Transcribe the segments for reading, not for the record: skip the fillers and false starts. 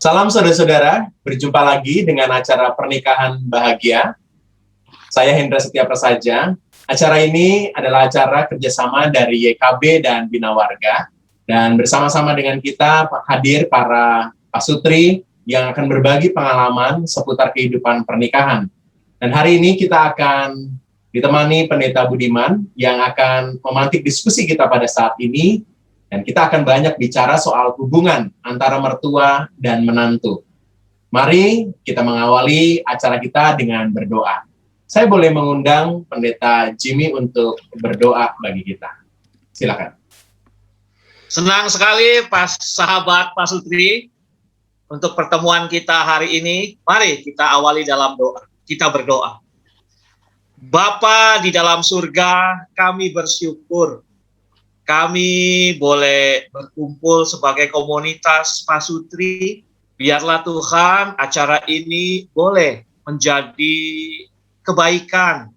Salam saudara-saudara, berjumpa lagi dengan acara Pernikahan Bahagia. Saya Hendra Setia Prasaja. Acara ini adalah acara kerjasama dari YKB dan Bina Warga. Dan bersama-sama dengan kita hadir para pasutri yang akan berbagi pengalaman seputar kehidupan pernikahan. Dan hari ini kita akan ditemani Pendeta Budiman yang akan memantik diskusi kita pada saat ini. Dan kita akan banyak bicara soal hubungan antara mertua dan menantu. Mari kita mengawali acara kita dengan berdoa. Saya boleh mengundang Pendeta Jimmy untuk berdoa bagi kita. Silakan. Senang sekali sahabat Pasutri untuk pertemuan kita hari ini. Mari kita awali dalam doa. Kita berdoa. Bapa di dalam surga, kami bersyukur kami boleh berkumpul sebagai komunitas pasutri. Biarlah Tuhan acara ini boleh menjadi kebaikan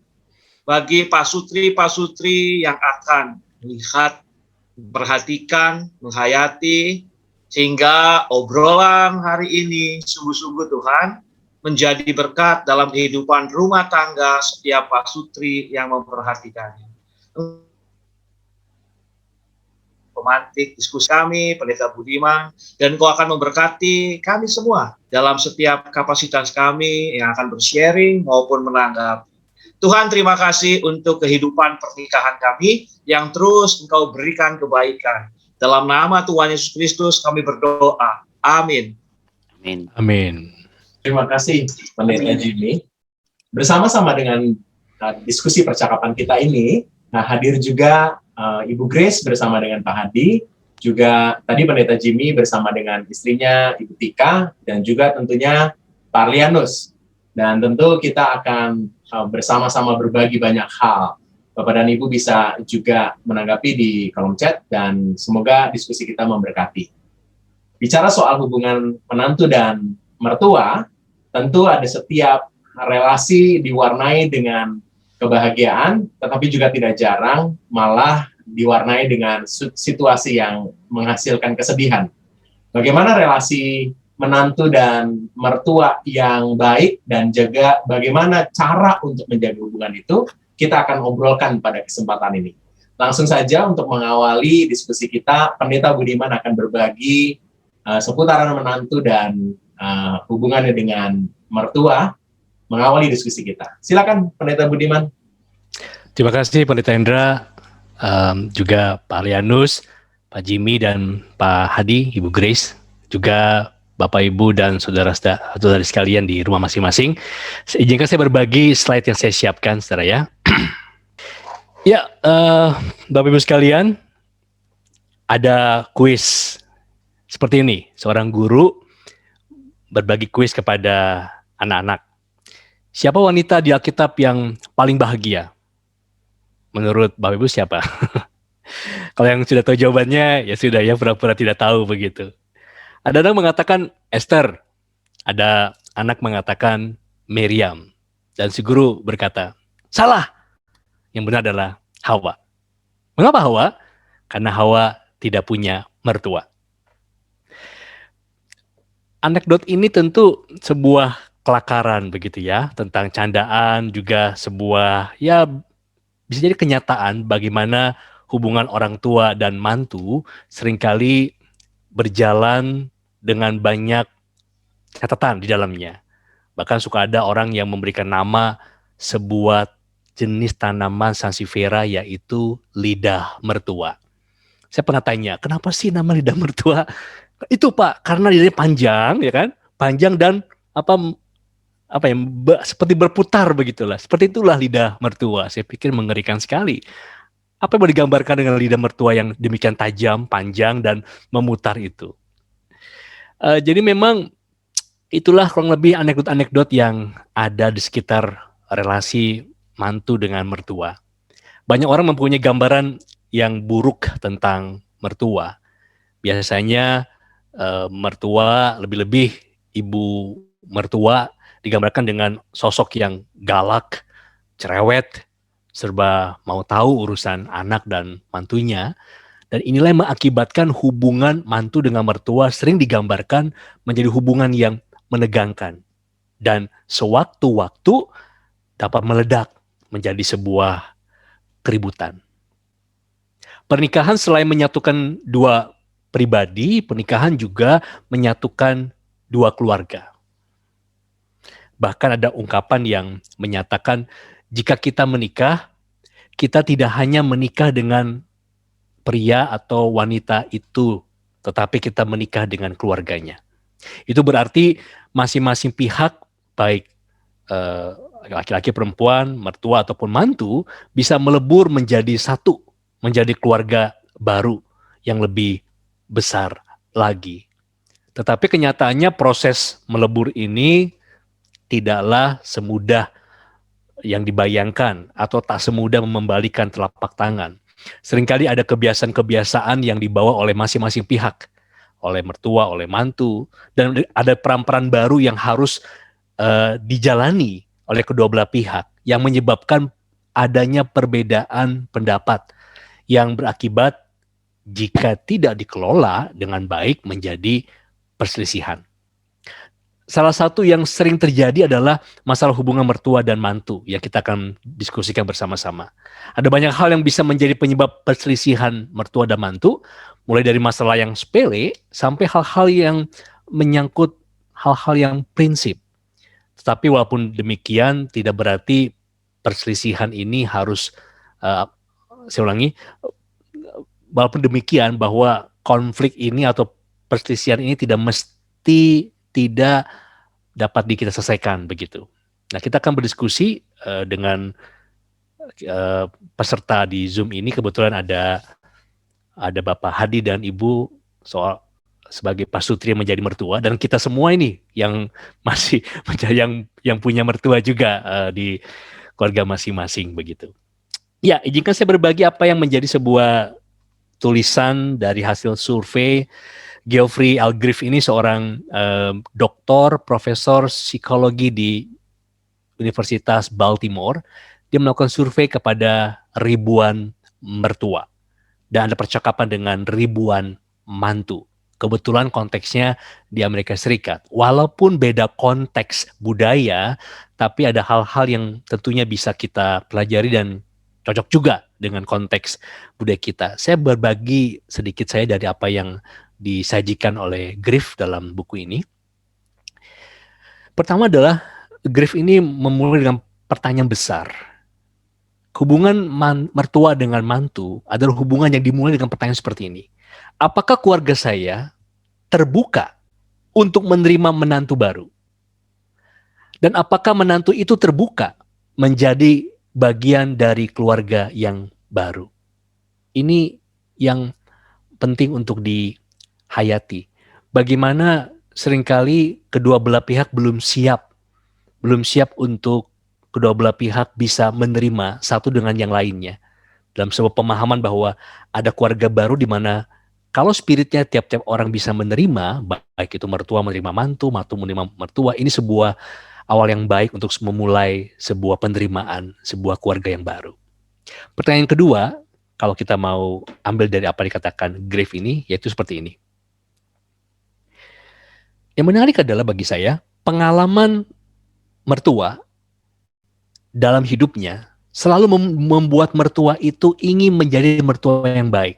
bagi pasutri-pasutri yang akan melihat, perhatikan, menghayati, sehingga obrolan hari ini sungguh-sungguh Tuhan menjadi berkat dalam kehidupan rumah tangga setiap pasutri yang memperhatikannya. Pemantik diskusi kami, Pendeta Budiman, dan Kau akan memberkati kami semua dalam setiap kapasitas kami yang akan bersharing maupun menanggapi. Tuhan, terima kasih untuk kehidupan pernikahan kami yang terus Engkau berikan kebaikan. Dalam nama Tuhan Yesus Kristus kami berdoa. Amin. Amin. Amin. Terima kasih Pendeta Jimmy. Bersama-sama dengan diskusi percakapan kita ini, hadir juga Ibu Grace bersama dengan Pak Hadi, juga tadi Pendeta Jimmy bersama dengan istrinya Ibu Tika, dan juga tentunya Pak Arlianus. Dan tentu kita akan bersama-sama berbagi banyak hal. Bapak dan Ibu bisa juga menanggapi di kolom chat, dan semoga diskusi kita memberkati. Bicara soal hubungan menantu dan mertua, tentu ada setiap relasi diwarnai dengan kebahagiaan, tetapi juga tidak jarang malah diwarnai dengan situasi yang menghasilkan kesedihan. Bagaimana relasi menantu dan mertua yang baik dan juga bagaimana cara untuk menjaga hubungan itu, kita akan obrolkan pada kesempatan ini. Langsung saja untuk mengawali diskusi kita, Pendeta Budiman akan berbagi seputaran menantu dan hubungannya dengan mertua, mengawali diskusi kita. Silakan Pendeta Budiman. Terima kasih Pendeta Hendra, juga Pak Arlianus, Pak Jimmy dan Pak Hadi, Ibu Grace, juga Bapak Ibu dan saudara-saudari sekalian di rumah masing-masing. Izinkan saya berbagi slide yang saya siapkan, saudara ya. Ya, Bapak Ibu sekalian, ada kuis seperti ini. Seorang guru berbagi kuis kepada anak-anak. Siapa wanita di Alkitab yang paling bahagia? Menurut Bapak Ibu siapa? Kalau yang sudah tahu jawabannya, ya sudah ya pura-pura tidak tahu begitu. Ada anak mengatakan Esther, ada anak mengatakan Miriam. Dan si guru berkata, salah. Yang benar adalah Hawa. Mengapa Hawa? Karena Hawa tidak punya mertua. Anekdot ini tentu sebuah kelakaran begitu ya, tentang candaan, juga sebuah ya bisa jadi kenyataan bagaimana hubungan orang tua dan mantu seringkali berjalan dengan banyak catatan di dalamnya. Bahkan suka ada orang yang memberikan nama sebuah jenis tanaman sansevieria, yaitu lidah mertua. Saya pernah tanya, kenapa sih nama lidah mertua? Itu Pak, karena lidahnya panjang, ya kan? Panjang dan seperti berputar begitulah. Seperti itulah lidah mertua. Saya pikir mengerikan sekali. Apa yang mau digambarkan dengan lidah mertua yang demikian tajam, panjang, dan memutar itu? Jadi memang itulah kurang lebih anekdot-anekdot yang ada di sekitar relasi mantu dengan mertua. Banyak orang mempunyai gambaran yang buruk tentang mertua. Biasanya mertua, lebih-lebih ibu mertua, digambarkan dengan sosok yang galak, cerewet, serba mau tahu urusan anak dan mantunya. Dan inilah yang mengakibatkan hubungan mantu dengan mertua sering digambarkan menjadi hubungan yang menegangkan. Dan sewaktu-waktu dapat meledak menjadi sebuah keributan. Pernikahan selain menyatukan dua pribadi, pernikahan juga menyatukan dua keluarga. Bahkan ada ungkapan yang menyatakan jika kita menikah, kita tidak hanya menikah dengan pria atau wanita itu, tetapi kita menikah dengan keluarganya. Itu berarti masing-masing pihak, baik laki-laki, perempuan, mertua ataupun mantu, bisa melebur menjadi satu, menjadi keluarga baru yang lebih besar lagi. Tetapi kenyataannya proses melebur ini tidaklah semudah yang dibayangkan atau tak semudah membalikan telapak tangan. Seringkali ada kebiasaan-kebiasaan yang dibawa oleh masing-masing pihak, oleh mertua, oleh mantu, dan ada peran-peran baru yang harus dijalani oleh kedua belah pihak yang menyebabkan adanya perbedaan pendapat yang berakibat jika tidak dikelola dengan baik menjadi perselisihan. Salah satu yang sering terjadi adalah masalah hubungan mertua dan mantu yang kita akan diskusikan bersama-sama. Ada banyak hal yang bisa menjadi penyebab perselisihan mertua dan mantu, mulai dari masalah yang sepele sampai hal-hal yang menyangkut hal-hal yang prinsip. Tetapi walaupun demikian tidak berarti perselisihan ini harus, saya ulangi, walaupun demikian bahwa konflik ini atau perselisihan ini tidak mesti tidak dapat kita selesaikan begitu. Nah, kita akan berdiskusi dengan peserta di Zoom ini. Kebetulan ada Bapak Hadi dan Ibu sebagai pasutri yang menjadi mertua, dan kita semua ini yang masih yang punya mertua juga di keluarga masing-masing begitu. Ya, izinkan saya berbagi apa yang menjadi sebuah tulisan dari hasil survei. Geoffrey Algriff ini seorang doktor, profesor psikologi di Universitas Baltimore. Dia melakukan survei kepada ribuan mertua dan ada percakapan dengan ribuan mantu. Kebetulan konteksnya di Amerika Serikat. Walaupun beda konteks budaya, tapi ada hal-hal yang tentunya bisa kita pelajari dan cocok juga dengan konteks budaya kita. Saya berbagi sedikit saya dari apa yang disajikan oleh Griff dalam buku ini. Pertama adalah Griff ini memulai dengan pertanyaan besar. Hubungan mertua dengan mantu adalah hubungan yang dimulai dengan pertanyaan seperti ini. Apakah keluarga saya terbuka untuk menerima menantu baru? Dan apakah menantu itu terbuka menjadi bagian dari keluarga yang baru? Ini yang penting untuk dihayati. Bagaimana seringkali kedua belah pihak belum siap untuk kedua belah pihak bisa menerima satu dengan yang lainnya. Dalam sebuah pemahaman bahwa ada keluarga baru di mana kalau spiritnya tiap-tiap orang bisa menerima, baik itu mertua menerima mantu menerima mertua, ini sebuah awal yang baik untuk memulai sebuah penerimaan, sebuah keluarga yang baru. Pertanyaan kedua, kalau kita mau ambil dari apa dikatakan Griff ini, yaitu seperti ini. Yang menarik adalah bagi saya, pengalaman mertua dalam hidupnya selalu membuat mertua itu ingin menjadi mertua yang baik.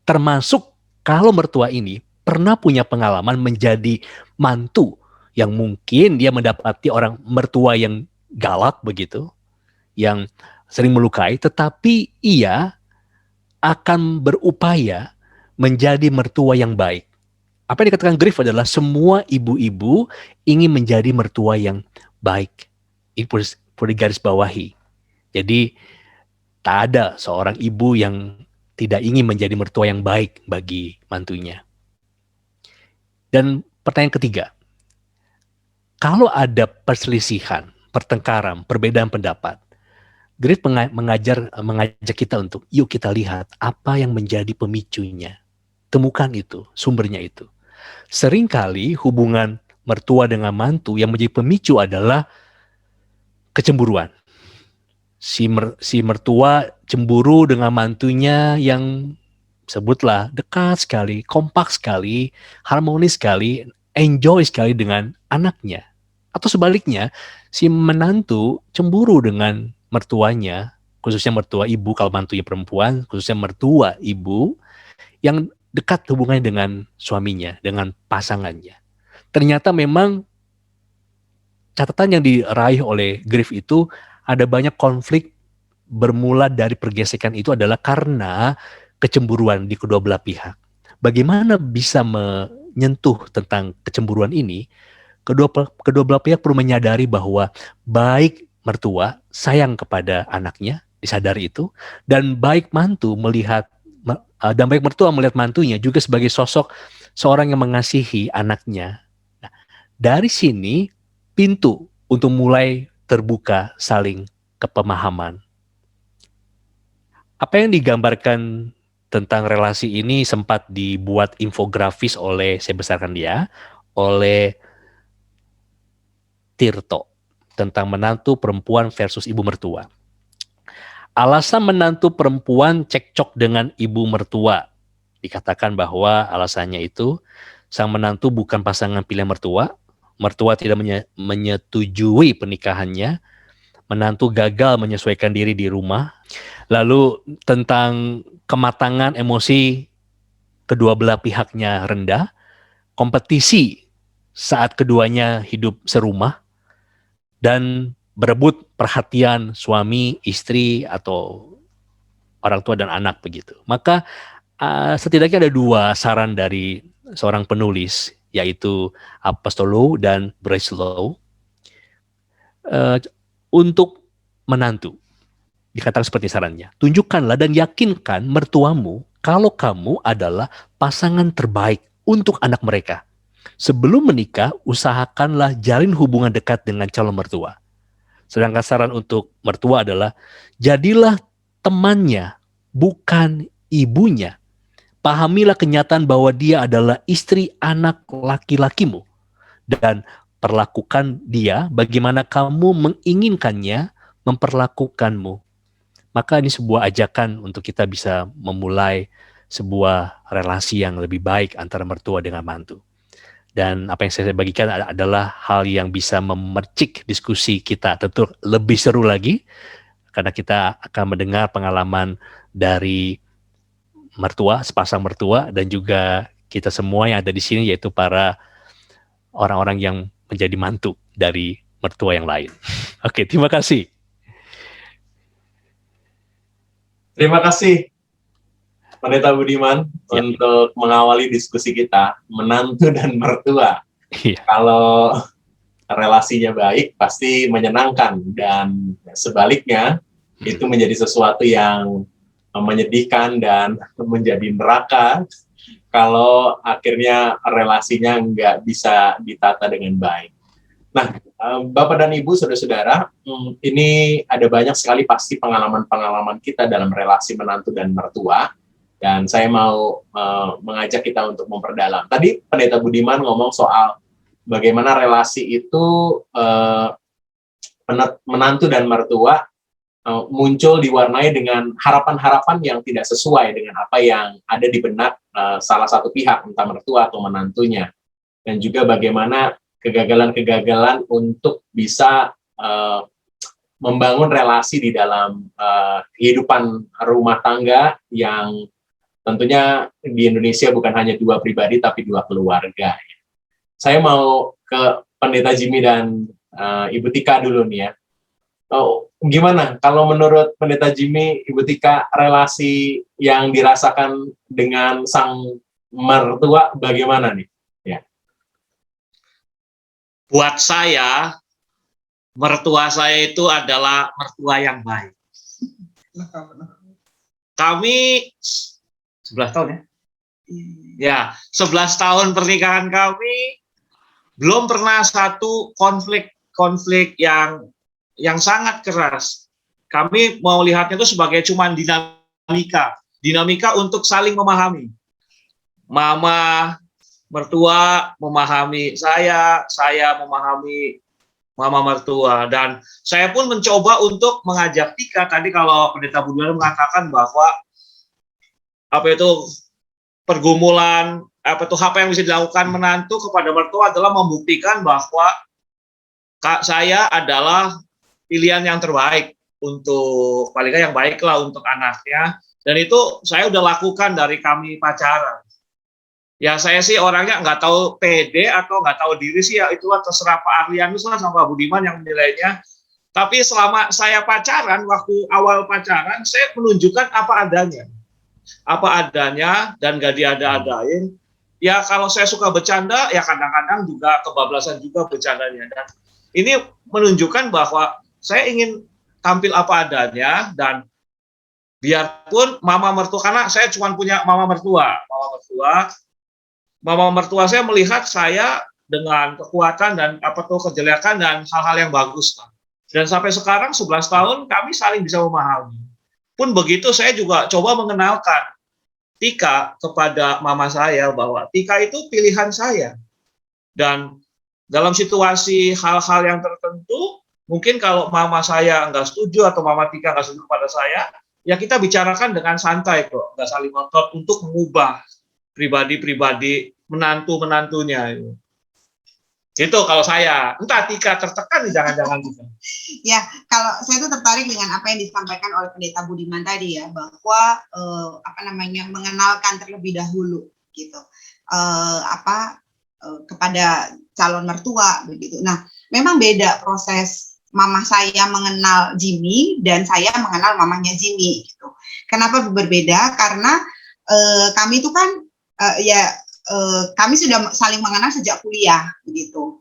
Termasuk kalau mertua ini pernah punya pengalaman menjadi mantu yang mungkin dia mendapati orang mertua yang galak begitu, yang sering melukai, tetapi ia akan berupaya menjadi mertua yang baik. Apa yang dikatakan Griff adalah semua ibu-ibu ingin menjadi mertua yang baik. Ini perlu digarisbawahi. Jadi tak ada seorang ibu yang tidak ingin menjadi mertua yang baik bagi mantunya. Dan pertanyaan ketiga, kalau ada perselisihan, pertengkaran, perbedaan pendapat, Griff mengajak kita untuk yuk kita lihat apa yang menjadi pemicunya. Temukan itu, sumbernya itu. Seringkali hubungan mertua dengan mantu yang menjadi pemicu adalah kecemburuan. Si mertua cemburu dengan mantunya yang sebutlah dekat sekali, kompak sekali, harmonis sekali, enjoy sekali dengan anaknya. Atau sebaliknya, si menantu cemburu dengan mertuanya, khususnya mertua ibu kalau mantunya perempuan, khususnya mertua ibu yang dekat hubungannya dengan suaminya, dengan pasangannya. Ternyata memang catatan yang diraih oleh Griff itu ada banyak konflik bermula dari pergesekan itu adalah karena kecemburuan di kedua belah pihak. Bagaimana bisa menyentuh tentang kecemburuan ini? Kedua belah pihak perlu menyadari bahwa baik mertua sayang kepada anaknya, disadari itu, dan baik mantu melihat dan baik mertua melihat mantunya juga sebagai sosok seorang yang mengasihi anaknya. Nah, dari sini pintu untuk mulai terbuka saling kepemahaman. Apa yang digambarkan tentang relasi ini sempat dibuat infografis oleh Saya Besarkan Dia, oleh Tirto, tentang menantu perempuan versus ibu mertua. Alasan menantu perempuan cekcok dengan ibu mertua. Dikatakan bahwa alasannya itu, sang menantu bukan pasangan pilihan mertua, mertua tidak menyetujui pernikahannya, menantu gagal menyesuaikan diri di rumah, lalu tentang kematangan emosi kedua belah pihaknya rendah, kompetisi saat keduanya hidup serumah, dan berebut perhatian suami, istri, atau orang tua dan anak begitu. Maka setidaknya ada dua saran dari seorang penulis, yaitu Apostolo dan Breslau, untuk menantu. Dikatakan seperti sarannya, tunjukkanlah dan yakinkan mertuamu kalau kamu adalah pasangan terbaik untuk anak mereka. Sebelum menikah, usahakanlah jalin hubungan dekat dengan calon mertua. Sedangkan saran untuk mertua adalah, jadilah temannya, bukan ibunya. Pahamilah kenyataan bahwa dia adalah istri anak laki-lakimu. Dan perlakukan dia bagaimana kamu menginginkannya memperlakukanmu. Maka ini sebuah ajakan untuk kita bisa memulai sebuah relasi yang lebih baik antara mertua dengan mantu. Dan apa yang saya bagikan adalah hal yang bisa memercik diskusi kita, tentu lebih seru lagi karena kita akan mendengar pengalaman dari mertua, sepasang mertua, dan juga kita semua yang ada di sini, yaitu para orang-orang yang menjadi mantu dari mertua yang lain. Oke, terima kasih. Terima kasih, Pendeta Budiman, untuk mengawali diskusi kita, menantu dan mertua. Iya. Kalau relasinya baik, pasti menyenangkan, dan sebaliknya, itu menjadi sesuatu yang menyedihkan dan menjadi neraka kalau akhirnya relasinya nggak bisa ditata dengan baik. Nah, Bapak dan Ibu, saudara-saudara, ini ada banyak sekali pasti pengalaman-pengalaman kita dalam relasi menantu dan mertua, dan saya mau mengajak kita untuk memperdalam. Tadi Pendeta Budiman ngomong soal bagaimana relasi itu menantu dan mertua muncul diwarnai dengan harapan-harapan yang tidak sesuai dengan apa yang ada di benak salah satu pihak, entah mertua atau menantunya, dan juga bagaimana kegagalan-kegagalan untuk bisa membangun relasi di dalam kehidupan rumah tangga yang tentunya di Indonesia bukan hanya dua pribadi tapi dua keluarga. Saya mau ke Pendeta Jimmy dan Ibu Tika dulu nih ya. Gimana kalau menurut Pendeta Jimmy, Ibu Tika, relasi yang dirasakan dengan sang mertua bagaimana nih? Ya. Buat saya, mertua saya itu adalah mertua yang baik. Kami 11 tahun ya? Ya, 11 tahun pernikahan kami, belum pernah satu konflik yang sangat keras. Kami mau lihatnya itu sebagai cuman dinamika untuk saling memahami. Mama mertua memahami saya memahami mama mertua, dan saya pun mencoba untuk mengajak Tika. Tadi kalau Pendeta Budiman mengatakan bahwa apa itu pergumulan, apa yang bisa dilakukan menantu kepada mertua adalah membuktikan bahwa saya adalah pilihan yang terbaik untuk paling nggak yang baik lah untuk anaknya. Dan itu saya udah lakukan dari kami pacaran. Ya saya sih orangnya nggak tahu pede atau nggak tahu diri sih, ya itulah terserah Pak Arlianus lah sama Pak Budiman yang menilainya. Tapi selama saya pacaran, waktu awal pacaran, saya menunjukkan apa adanya dan gak diada-adain. Ya kalau saya suka bercanda, ya kadang-kadang juga kebablasan juga bercandanya. Dan ini menunjukkan bahwa saya ingin tampil apa adanya, dan biarpun mama mertua, karena saya cuma punya mama mertua saya melihat saya dengan kekuatan dan kejelekan dan hal-hal yang bagus. Dan sampai sekarang 11 tahun kami saling bisa memahami. Pun begitu saya juga coba mengenalkan Tika kepada mama saya bahwa Tika itu pilihan saya. Dan dalam situasi hal-hal yang tertentu, mungkin kalau mama saya nggak setuju atau mama Tika nggak setuju kepada saya, ya kita bicarakan dengan santai kok, nggak saling ngotot untuk mengubah pribadi-pribadi menantu-menantunya. Gitu kalau saya. Entah Tika tertekan nih, jangan-jangan gitu. Ya, kalau saya tuh tertarik dengan apa yang disampaikan oleh Pendeta Budiman tadi ya, bahwa mengenalkan terlebih dahulu gitu. Kepada calon mertua begitu. Nah, memang beda proses mama saya mengenal Jimmy dan saya mengenal mamanya Jimmy gitu. Kenapa berbeda? Karena kami itu kan kami sudah saling mengenal sejak kuliah begitu.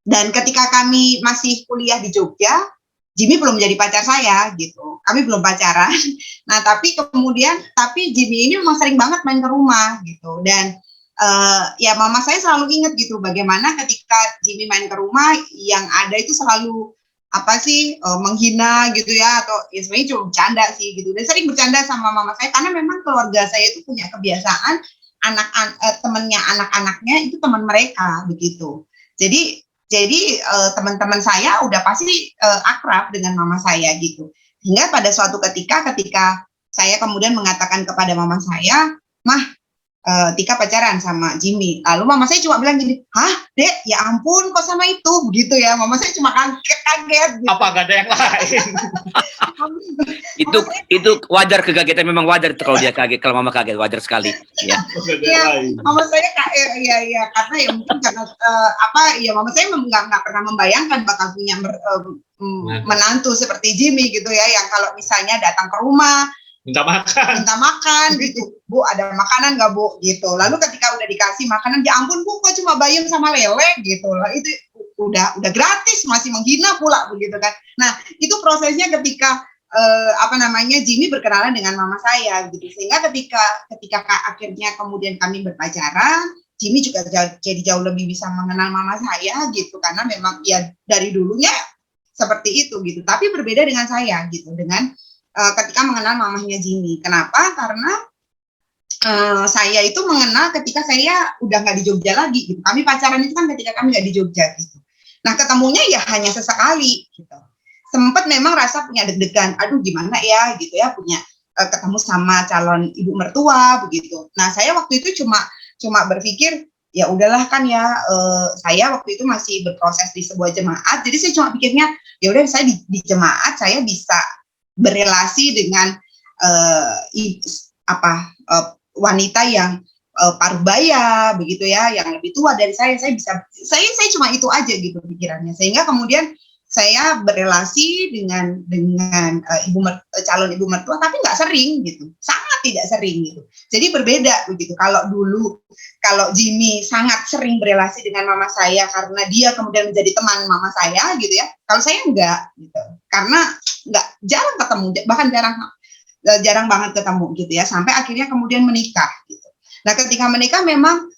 Dan ketika kami masih kuliah di Jogja, Jimmy belum jadi pacar saya gitu. Kami belum pacaran. Nah, tapi Jimmy ini memang sering banget main ke rumah gitu. Dan ya mama saya selalu ingat gitu bagaimana ketika Jimmy main ke rumah yang ada itu selalu menghina gitu ya, atau ya sebenarnya cuma bercanda sih gitu. Dan sering bercanda sama mama saya karena memang keluarga saya itu punya kebiasaan temannya anak-anaknya itu teman mereka begitu. Jadi teman-teman saya udah pasti akrab dengan mama saya gitu. Hingga pada suatu ketika saya kemudian mengatakan kepada mama saya, "Mah, Tika pacaran sama Jimmy." Lalu mama saya cuma bilang gini, "Hah, Dek, ya ampun kok sama itu?" Begitu ya. Mama saya cuma kaget gitu. Apa gak ada yang lain? itu wajar, kekagetan memang wajar itu kalau dia kaget, kalau mama kaget wajar sekali. Ya. Iya, mama saya karena ya mungkin karena mama saya nggak pernah membayangkan bakal punya menantu seperti Jimmy gitu ya, yang kalau misalnya datang ke rumah minta makan gitu, "Bu, ada makanan nggak, Bu?" gitu. Lalu ketika udah dikasih makanan, "Ya ampun, Bu, kok cuma bayam sama lele?" gitu. Lah itu udah gratis, masih menghina pula begitu kan. Nah, itu prosesnya ketika Jimmy berkenalan dengan mama saya gitu. Sehingga ketika akhirnya kemudian kami berpacaran, Jimmy juga jadi jauh lebih bisa mengenal mama saya gitu, karena memang ya dari dulunya seperti itu gitu. Tapi berbeda dengan saya gitu, dengan ketika mengenal mamahnya Jimmy. Kenapa? Karena saya itu mengenal ketika saya udah nggak di Jogja lagi gitu. Kami pacaran itu kan ketika kami nggak di Jogja gitu. Nah, ketemunya ya hanya sesekali gitu. Sempat memang rasa punya deg-degan, aduh gimana ya gitu ya, punya ketemu sama calon ibu mertua begitu. Nah, saya waktu itu cuma berpikir, ya udahlah kan ya, saya waktu itu masih berproses di sebuah jemaat. Jadi saya cuma pikirnya, ya udah saya di jemaat saya bisa berelasi dengan wanita yang parubaya begitu ya, yang lebih tua dari saya cuma itu aja gitu pikirannya. Sehingga kemudian saya berelasi dengan calon ibu mertua, tapi nggak sering gitu, sangat tidak sering gitu. Jadi berbeda begitu. Kalau Jimmy sangat sering berelasi dengan mama saya karena dia kemudian menjadi teman mama saya gitu ya. Kalau saya enggak gitu, karena jarang ketemu, bahkan jarang banget ketemu gitu ya, sampai akhirnya kemudian menikah gitu. Nah, ketika menikah memang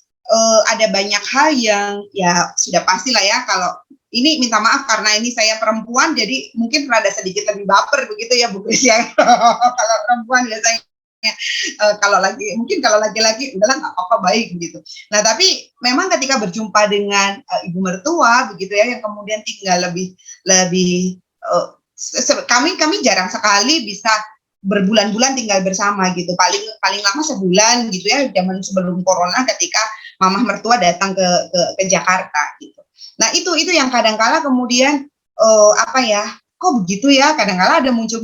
ada banyak hal yang ya sudah pastilah ya, kalau ini minta maaf karena ini saya perempuan jadi mungkin rada sedikit lebih baper begitu ya Bu Kris ya. Kalau perempuan biasanya kalau laki-laki udahlah nggak apa-apa, baik gitu. Nah, tapi memang ketika berjumpa dengan ibu mertua begitu ya, yang kemudian tinggal lebih kami jarang sekali bisa berbulan-bulan tinggal bersama gitu, paling lama sebulan gitu ya, zaman sebelum corona ketika mamah mertua datang ke Jakarta gitu. Nah itu yang kadang-kala kemudian apa ya, kok begitu ya, kadang-kala ada muncul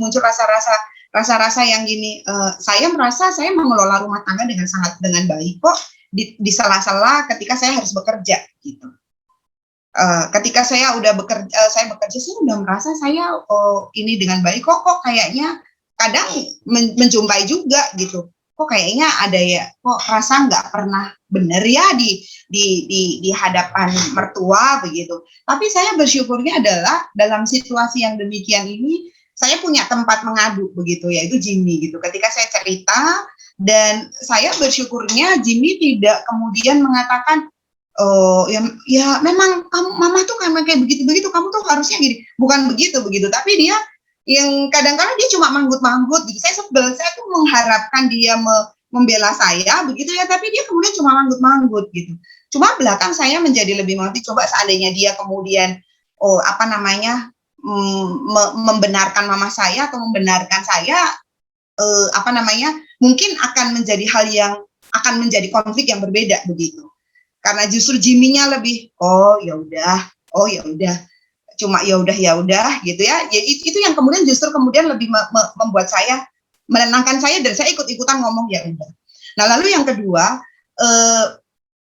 rasa-rasa yang gini, saya merasa saya mengelola rumah tangga dengan baik kok, di sela-sela ketika saya harus bekerja gitu. Ketika saya bekerja, saya udah merasa saya ini dengan baik kok kayaknya kadang menjumpai juga gitu, kok kayaknya ada ya, kok rasa nggak pernah benar ya di hadapan mertua begitu. Tapi saya bersyukurnya adalah dalam situasi yang demikian ini saya punya tempat mengadu begitu, yaitu Jimmy gitu. Ketika saya cerita, dan saya bersyukurnya Jimmy tidak kemudian mengatakan, oh ya memang kamu, mama tuh kayak begitu, kamu tuh harusnya gini, bukan begitu, tapi dia yang kadang-kadang dia cuma manggut-manggut gitu. Saya sebel, saya tuh mengharapkan dia membela saya begitu ya, tapi dia kemudian cuma manggut-manggut gitu. Cuma belakang saya menjadi lebih mengerti, coba seandainya dia kemudian membenarkan mama saya atau membenarkan saya, mungkin akan menjadi hal yang akan menjadi konflik yang berbeda begitu. Karena justru Jimmy-nya lebih oh ya udah cuma ya udah gitu ya. Itu yang kemudian justru lebih membuat saya, menenangkan saya, dan saya ikut-ikutan ngomong ya udah. Nah lalu yang kedua,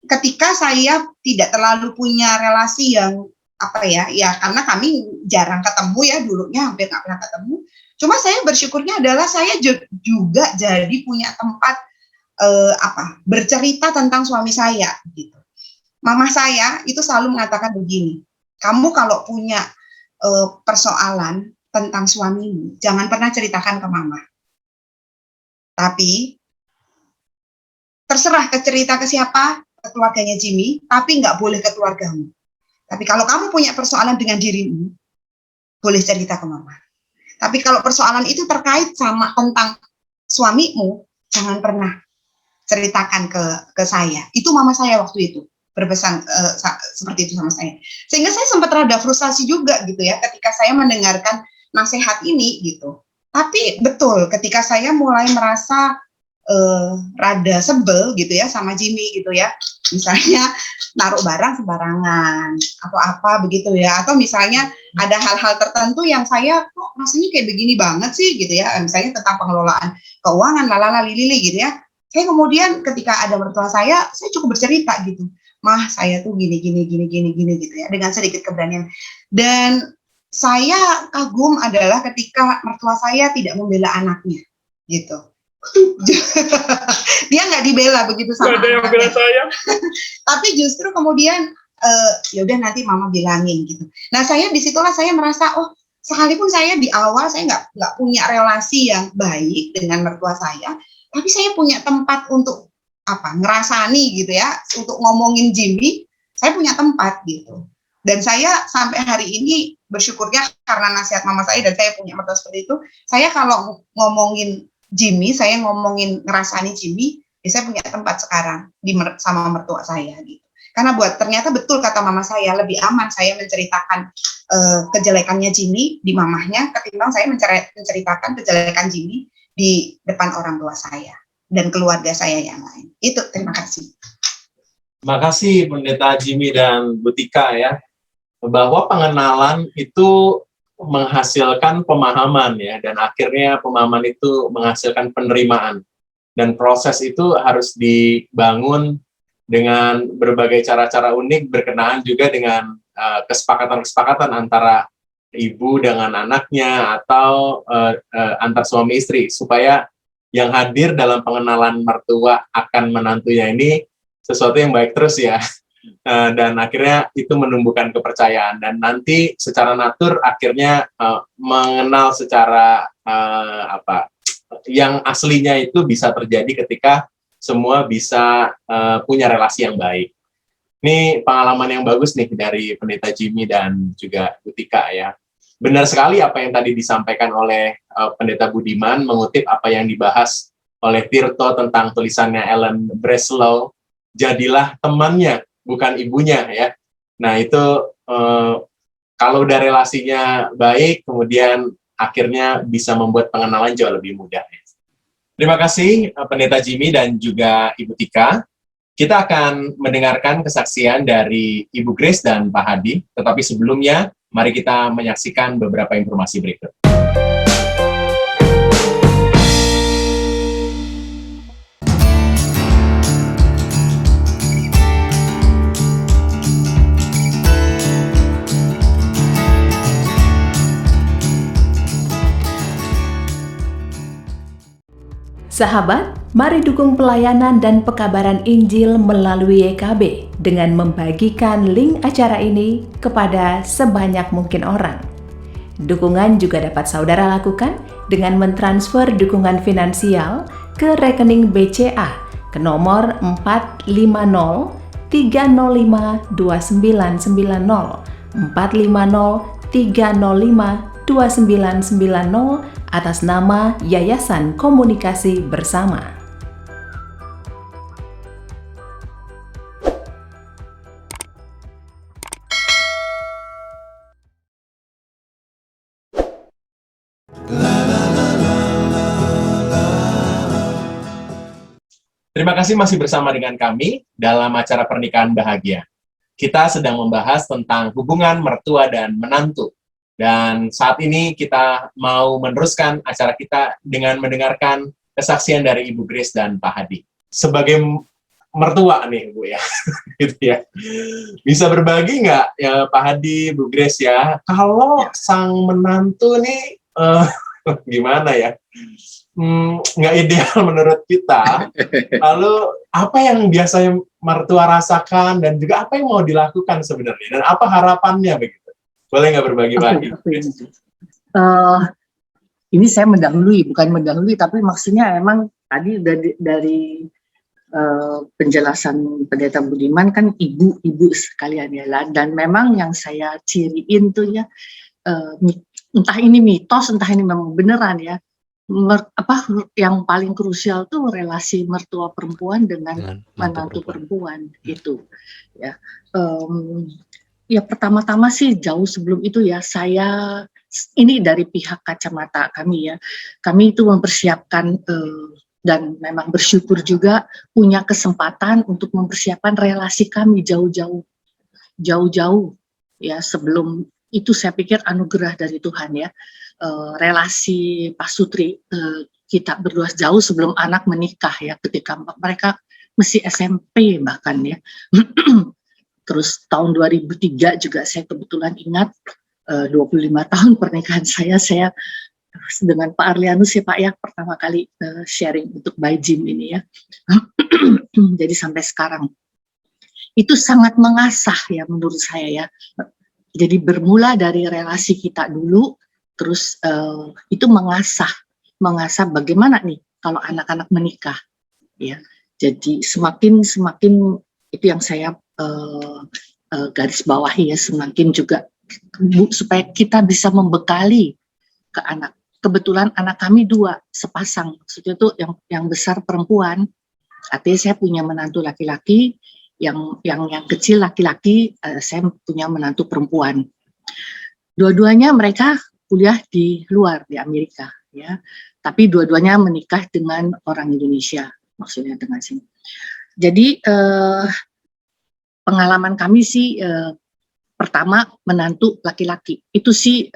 ketika saya tidak terlalu punya relasi yang karena kami jarang ketemu ya, dulunya hampir nggak pernah ketemu. Cuma saya bersyukurnya adalah saya juga jadi punya tempat bercerita tentang suami saya gitu. Mama saya itu selalu mengatakan begini, kamu kalau punya persoalan tentang suamimu, jangan pernah ceritakan ke mama. Tapi terserah cerita ke siapa, ke keluarganya Jimmy, tapi nggak boleh ke keluargamu. Tapi kalau kamu punya persoalan dengan dirimu, boleh cerita ke mama. Tapi kalau persoalan itu terkait sama tentang suamimu, jangan pernah ceritakan ke saya. Itu mama saya waktu itu berpesan seperti itu sama saya. Sehingga saya sempat rada frustasi juga gitu ya ketika saya mendengarkan nasihat ini gitu. Tapi betul ketika saya mulai merasa rada sebel gitu ya sama Jimmy gitu ya. Misalnya naruh barang sembarangan atau apa begitu ya, atau misalnya ada hal-hal tertentu yang saya kok rasanya kayak begini banget sih gitu ya, misalnya tentang pengelolaan keuangan lili gitu ya. Saya kemudian ketika ada mertua saya cukup bercerita gitu, mah saya tuh gini gitu ya, dengan sedikit keberanian. Dan saya kagum adalah ketika mertua saya tidak membela anaknya gitu. Dia nggak dibela begitu sama ada yang bela saya. Tapi justru kemudian ya udah nanti mama bilangin gitu. Nah saya disitulah saya merasa sekalipun saya di awal saya nggak punya relasi yang baik dengan mertua saya, tapi saya punya tempat untuk ngerasani gitu ya, untuk ngomongin Jimmy, saya punya tempat gitu. Dan saya sampai hari ini bersyukurnya karena nasihat mama saya dan saya punya mertua seperti itu, saya kalau ngomongin Jimmy, saya ngomongin ngerasani Jimmy, ya saya punya tempat sekarang sama mertua saya gitu. Karena ternyata betul kata mama saya, lebih aman saya menceritakan kejelekannya Jimmy di mamahnya ketimbang saya menceritakan kejelekan Jimmy di depan orang tua saya dan keluarga saya yang lain. Itu, terima kasih. Terima kasih Pendeta Jimmy dan Bu Tika ya, bahwa pengenalan itu menghasilkan pemahaman ya, dan akhirnya pemahaman itu menghasilkan penerimaan, dan proses itu harus dibangun dengan berbagai cara-cara unik, berkenaan juga dengan kesepakatan-kesepakatan antara ibu dengan anaknya atau antar suami istri, supaya yang hadir dalam pengenalan mertua akan menantunya ini sesuatu yang baik terus ya. Dan akhirnya itu menumbuhkan kepercayaan, dan nanti secara natur akhirnya mengenal secara yang aslinya itu bisa terjadi ketika semua bisa punya relasi yang baik. Ini pengalaman yang bagus nih dari Pendeta Jimmy dan juga Bu Tika ya. Benar sekali apa yang tadi disampaikan oleh Pendeta Budiman, mengutip apa yang dibahas oleh Tirto tentang tulisannya Ellen Breslau, jadilah temannya, bukan ibunya ya. Nah itu kalau udah relasinya baik, kemudian akhirnya bisa membuat pengenalan jauh lebih mudah. Terima kasih Pendeta Jimmy dan juga Ibu Tika. Kita akan mendengarkan kesaksian dari Ibu Grace dan Pak Hadi, tetapi sebelumnya mari kita menyaksikan beberapa informasi berikut. Sahabat, mari dukung pelayanan dan pekabaran Injil melalui YKB dengan membagikan link acara ini kepada sebanyak mungkin orang. Dukungan juga dapat saudara lakukan dengan mentransfer dukungan finansial ke rekening BCA ke nomor 450 305 2990 450 305 2990 atas nama Yayasan Komunikasi Bersama. Terima kasih masih bersama dengan kami dalam acara Pernikahan Bahagia. Kita sedang membahas tentang hubungan mertua dan menantu. Dan saat ini kita mau meneruskan acara kita dengan mendengarkan kesaksian dari Ibu Grace dan Pak Hadi. Sebagai mertua nih Bu ya, gitu ya. Bisa berbagi nggak ya Pak Hadi, Bu Grace ya, kalau sang menantu nih gimana ya? Nggak ideal menurut kita. Lalu apa yang biasanya mertua rasakan dan juga apa yang mau dilakukan sebenarnya dan apa harapannya begitu? Boleh nggak berbagi-bagi? Ini saya bukan mendahului, tapi maksudnya emang tadi dari penjelasan Pendeta Budiman kan ibu-ibu sekalian ya, dan memang yang saya ciriin tuh ya, entah ini mitos, entah ini memang beneran ya. Yang paling krusial tuh relasi mertua perempuan dengan menantu perempuan itu ya. Ya pertama-tama sih jauh sebelum itu ya, saya ini dari pihak kacamata kami ya, kami itu mempersiapkan dan memang bersyukur juga punya kesempatan untuk mempersiapkan relasi kami jauh-jauh ya. Sebelum itu saya pikir anugerah dari Tuhan ya. Relasi Pak Sutri kita berdua jauh sebelum anak menikah ya, ketika mereka masih SMP bahkan ya. Terus tahun 2003 juga saya kebetulan ingat 25 tahun pernikahan saya dengan Pak Arlianus ya Pak ya, pertama kali sharing untuk by Jim ini ya. Jadi sampai sekarang itu sangat mengasah ya menurut saya ya. Jadi bermula dari relasi kita dulu, terus itu mengasah bagaimana nih kalau anak-anak menikah ya. Jadi semakin itu yang saya garis bawahi ya, semakin juga supaya kita bisa membekali ke anak. Kebetulan anak kami 2 sepasang, maksudnya tuh yang besar perempuan, artinya saya punya menantu laki-laki, yang kecil laki-laki, saya punya menantu perempuan. Dua-duanya mereka kuliah di luar, di Amerika ya, tapi dua-duanya menikah dengan orang Indonesia, maksudnya dengan sini. Jadi pengalaman kami sih pertama menantu laki-laki itu sih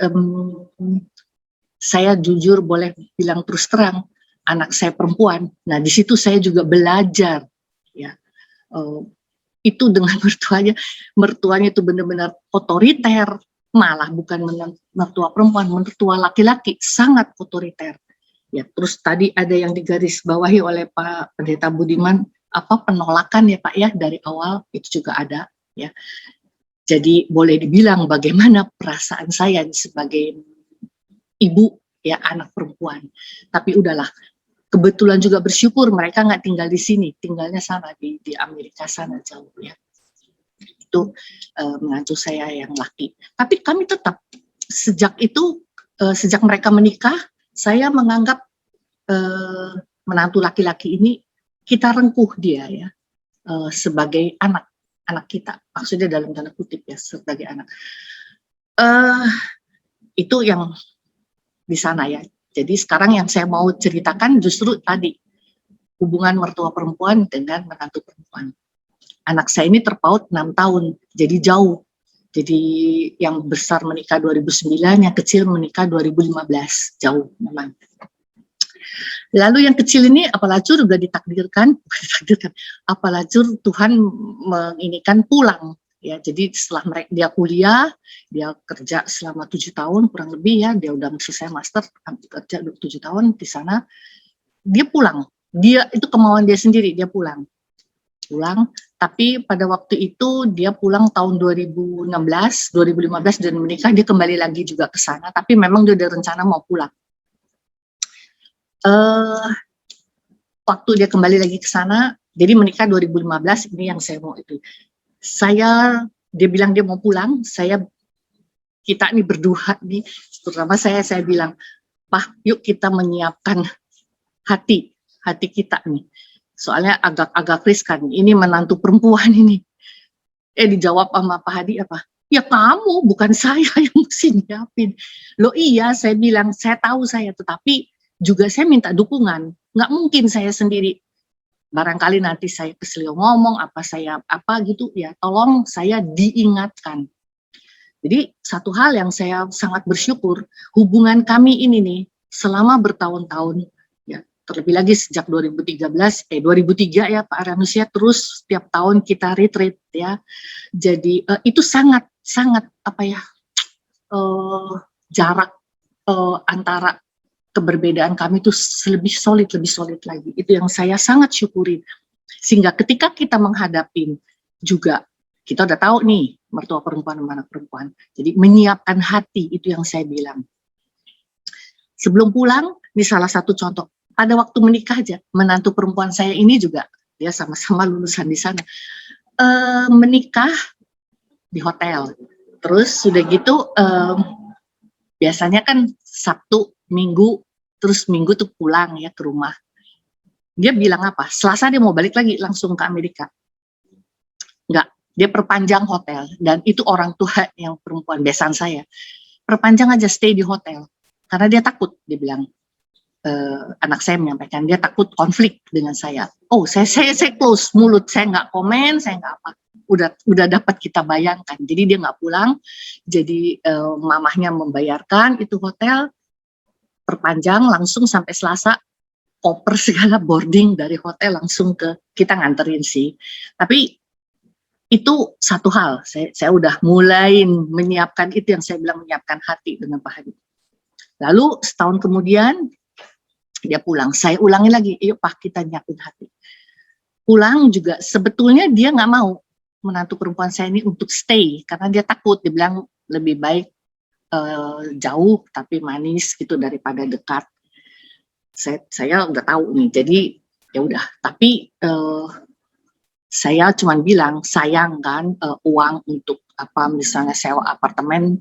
saya jujur boleh bilang terus terang, anak saya perempuan. Nah di situ saya juga belajar ya, itu dengan mertuanya itu benar-benar otoriter, malah bukan mertua perempuan, mertua laki-laki sangat otoriter ya. Terus tadi ada yang digarisbawahi oleh Pak Pendeta Budiman, penolakan ya Pak ya dari awal itu juga ada ya. Jadi boleh dibilang bagaimana perasaan saya sebagai ibu ya anak perempuan. Tapi udahlah, kebetulan juga bersyukur mereka nggak tinggal di sini, tinggalnya sana di Amerika sana jauh ya. Itu menantu saya yang laki. Tapi kami tetap sejak mereka menikah, saya menganggap menantu laki-laki ini kita rengkuh dia ya, sebagai anak kita, maksudnya dalam tanda kutip ya, sebagai anak. Itu yang di sana ya. Jadi sekarang yang saya mau ceritakan justru tadi hubungan mertua perempuan dengan menantu perempuan. Anak saya ini terpaut 6 tahun, jadi jauh. Jadi yang besar menikah 2009, yang kecil menikah 2015, jauh memang. Lalu yang kecil ini apalacur udah ditakdirkan, apalacur Tuhan menginikan pulang. Ya, jadi setelah dia kuliah, dia kerja selama 7 tahun kurang lebih ya, dia udah selesai master, kerja 7 tahun di sana, dia pulang. Dia itu kemauan dia sendiri, dia pulang. Tapi pada waktu itu dia pulang tahun 2015 dan menikah, dia kembali lagi juga ke sana, tapi memang dia udah rencana mau pulang. Waktu dia kembali lagi ke sana, jadi menikah 2015, ini yang saya mau itu. Dia bilang dia mau pulang, kita nih berdua nih, terutama saya bilang, Pak, yuk kita menyiapkan hati kita nih. Soalnya agak riskan, ini menantu perempuan ini. Dijawab sama Pak Hadi apa? Ya kamu, bukan saya yang mesti nyiapin. Loh iya, saya bilang, saya tahu saya, tetapi juga saya minta dukungan. Nggak mungkin saya sendiri. Barangkali nanti saya keselio ngomong, apa gitu, ya tolong saya diingatkan. Jadi satu hal yang saya sangat bersyukur, hubungan kami ini nih, selama bertahun-tahun, ya terlebih lagi sejak 2003 ya Pak Aranus ya, terus setiap tahun kita retreat ya. Jadi itu sangat jarak antara keberbedaan kami itu lebih solid lagi. Itu yang saya sangat syukuri. Sehingga ketika kita menghadapi juga, kita udah tahu nih, mertua perempuan dan anak perempuan. Jadi menyiapkan hati, itu yang saya bilang. Sebelum pulang, ini salah satu contoh. Pada waktu menikah aja, menantu perempuan saya ini juga, dia sama-sama lulusan di sana. Menikah di hotel. Terus sudah gitu, biasanya kan Sabtu, Minggu, terus Minggu tuh pulang ya ke rumah. Dia bilang apa? Selasa dia mau balik lagi langsung ke Amerika. Enggak, dia perpanjang hotel. Dan itu orang tua yang perempuan, besan saya. Perpanjang aja, stay di hotel. Karena dia takut, dia bilang. Anak saya menyampaikan, dia takut konflik dengan saya. Oh, saya close mulut, saya nggak komen, saya nggak apa. Udah dapat kita bayangkan. Jadi dia nggak pulang. Jadi mamahnya membayarkan itu hotel, perpanjang langsung sampai Selasa, koper segala boarding dari hotel langsung ke kita nganterin sih. Tapi itu satu hal, saya udah mulai menyiapkan itu yang saya bilang, menyiapkan hati dengan Pak Hadi. Lalu setahun kemudian dia pulang, saya ulangi lagi, yuk Pak kita nyiapin hati. Pulang juga sebetulnya dia nggak mau menantu perempuan saya ini untuk stay karena dia takut, dia bilang lebih baik jauh tapi manis gitu daripada dekat. Saya udah tahu nih, jadi ya udah. Tapi saya cuma bilang sayang kan uang untuk apa misalnya sewa apartemen,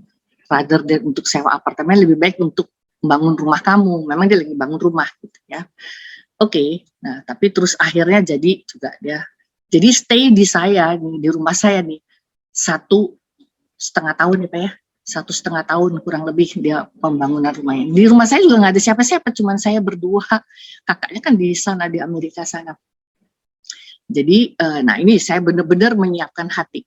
rather than untuk sewa apartemen lebih baik untuk membangun rumah kamu. Memang dia lagi bangun rumah gitu ya. Oke. Nah tapi terus akhirnya jadi juga dia. Jadi stay di saya di rumah saya nih 1,5 tahun ya Pak ya. 1,5 tahun kurang lebih dia pembangunan rumahnya. Di rumah saya juga nggak ada siapa-siapa, cuma saya berdua. Kakaknya kan di sana, di Amerika sana. Jadi, nah ini saya benar-benar menyiapkan hati.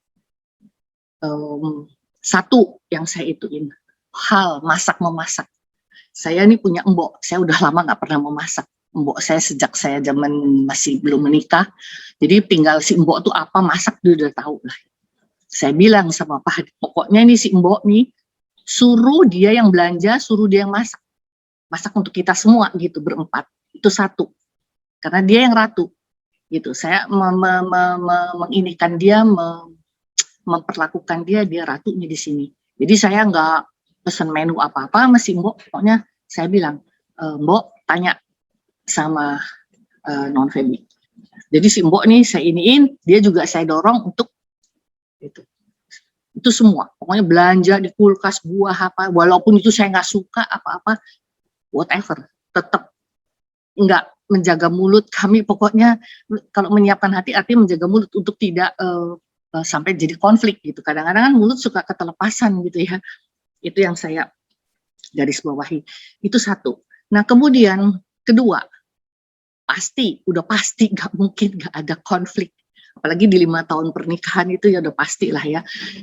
Satu yang saya ituin, hal masak-memasak. Saya ini punya embok, saya udah lama nggak pernah memasak. Embok saya sejak saya zaman masih belum menikah. Jadi tinggal si embok tuh apa, masak dia udah tahu lah. Saya bilang sama Pak Hadi, pokoknya ini si Mbok nih, suruh dia yang belanja, suruh dia yang masak. Masak untuk kita semua gitu, berempat. Itu satu. Karena dia yang ratu. Gitu. Saya menginikan dia, memperlakukan dia ratunya di sini. Jadi saya nggak pesen menu apa-apa sama si Mbok. Pokoknya saya bilang, Mbok tanya sama Non Feby. Jadi si Mbok nih saya iniin, dia juga saya dorong untuk itu semua, pokoknya belanja di kulkas buah apa, walaupun itu saya nggak suka apa-apa, whatever, tetap nggak menjaga mulut kami. Pokoknya kalau menyiapkan hati artinya menjaga mulut untuk tidak sampai jadi konflik gitu. Kadang-kadang kan mulut suka ketelepasan gitu ya. Itu yang saya garis bawahi. Itu satu. Nah kemudian kedua, udah pasti nggak mungkin nggak ada konflik. Apalagi di 5 tahun pernikahan itu ya udah pastilah ya.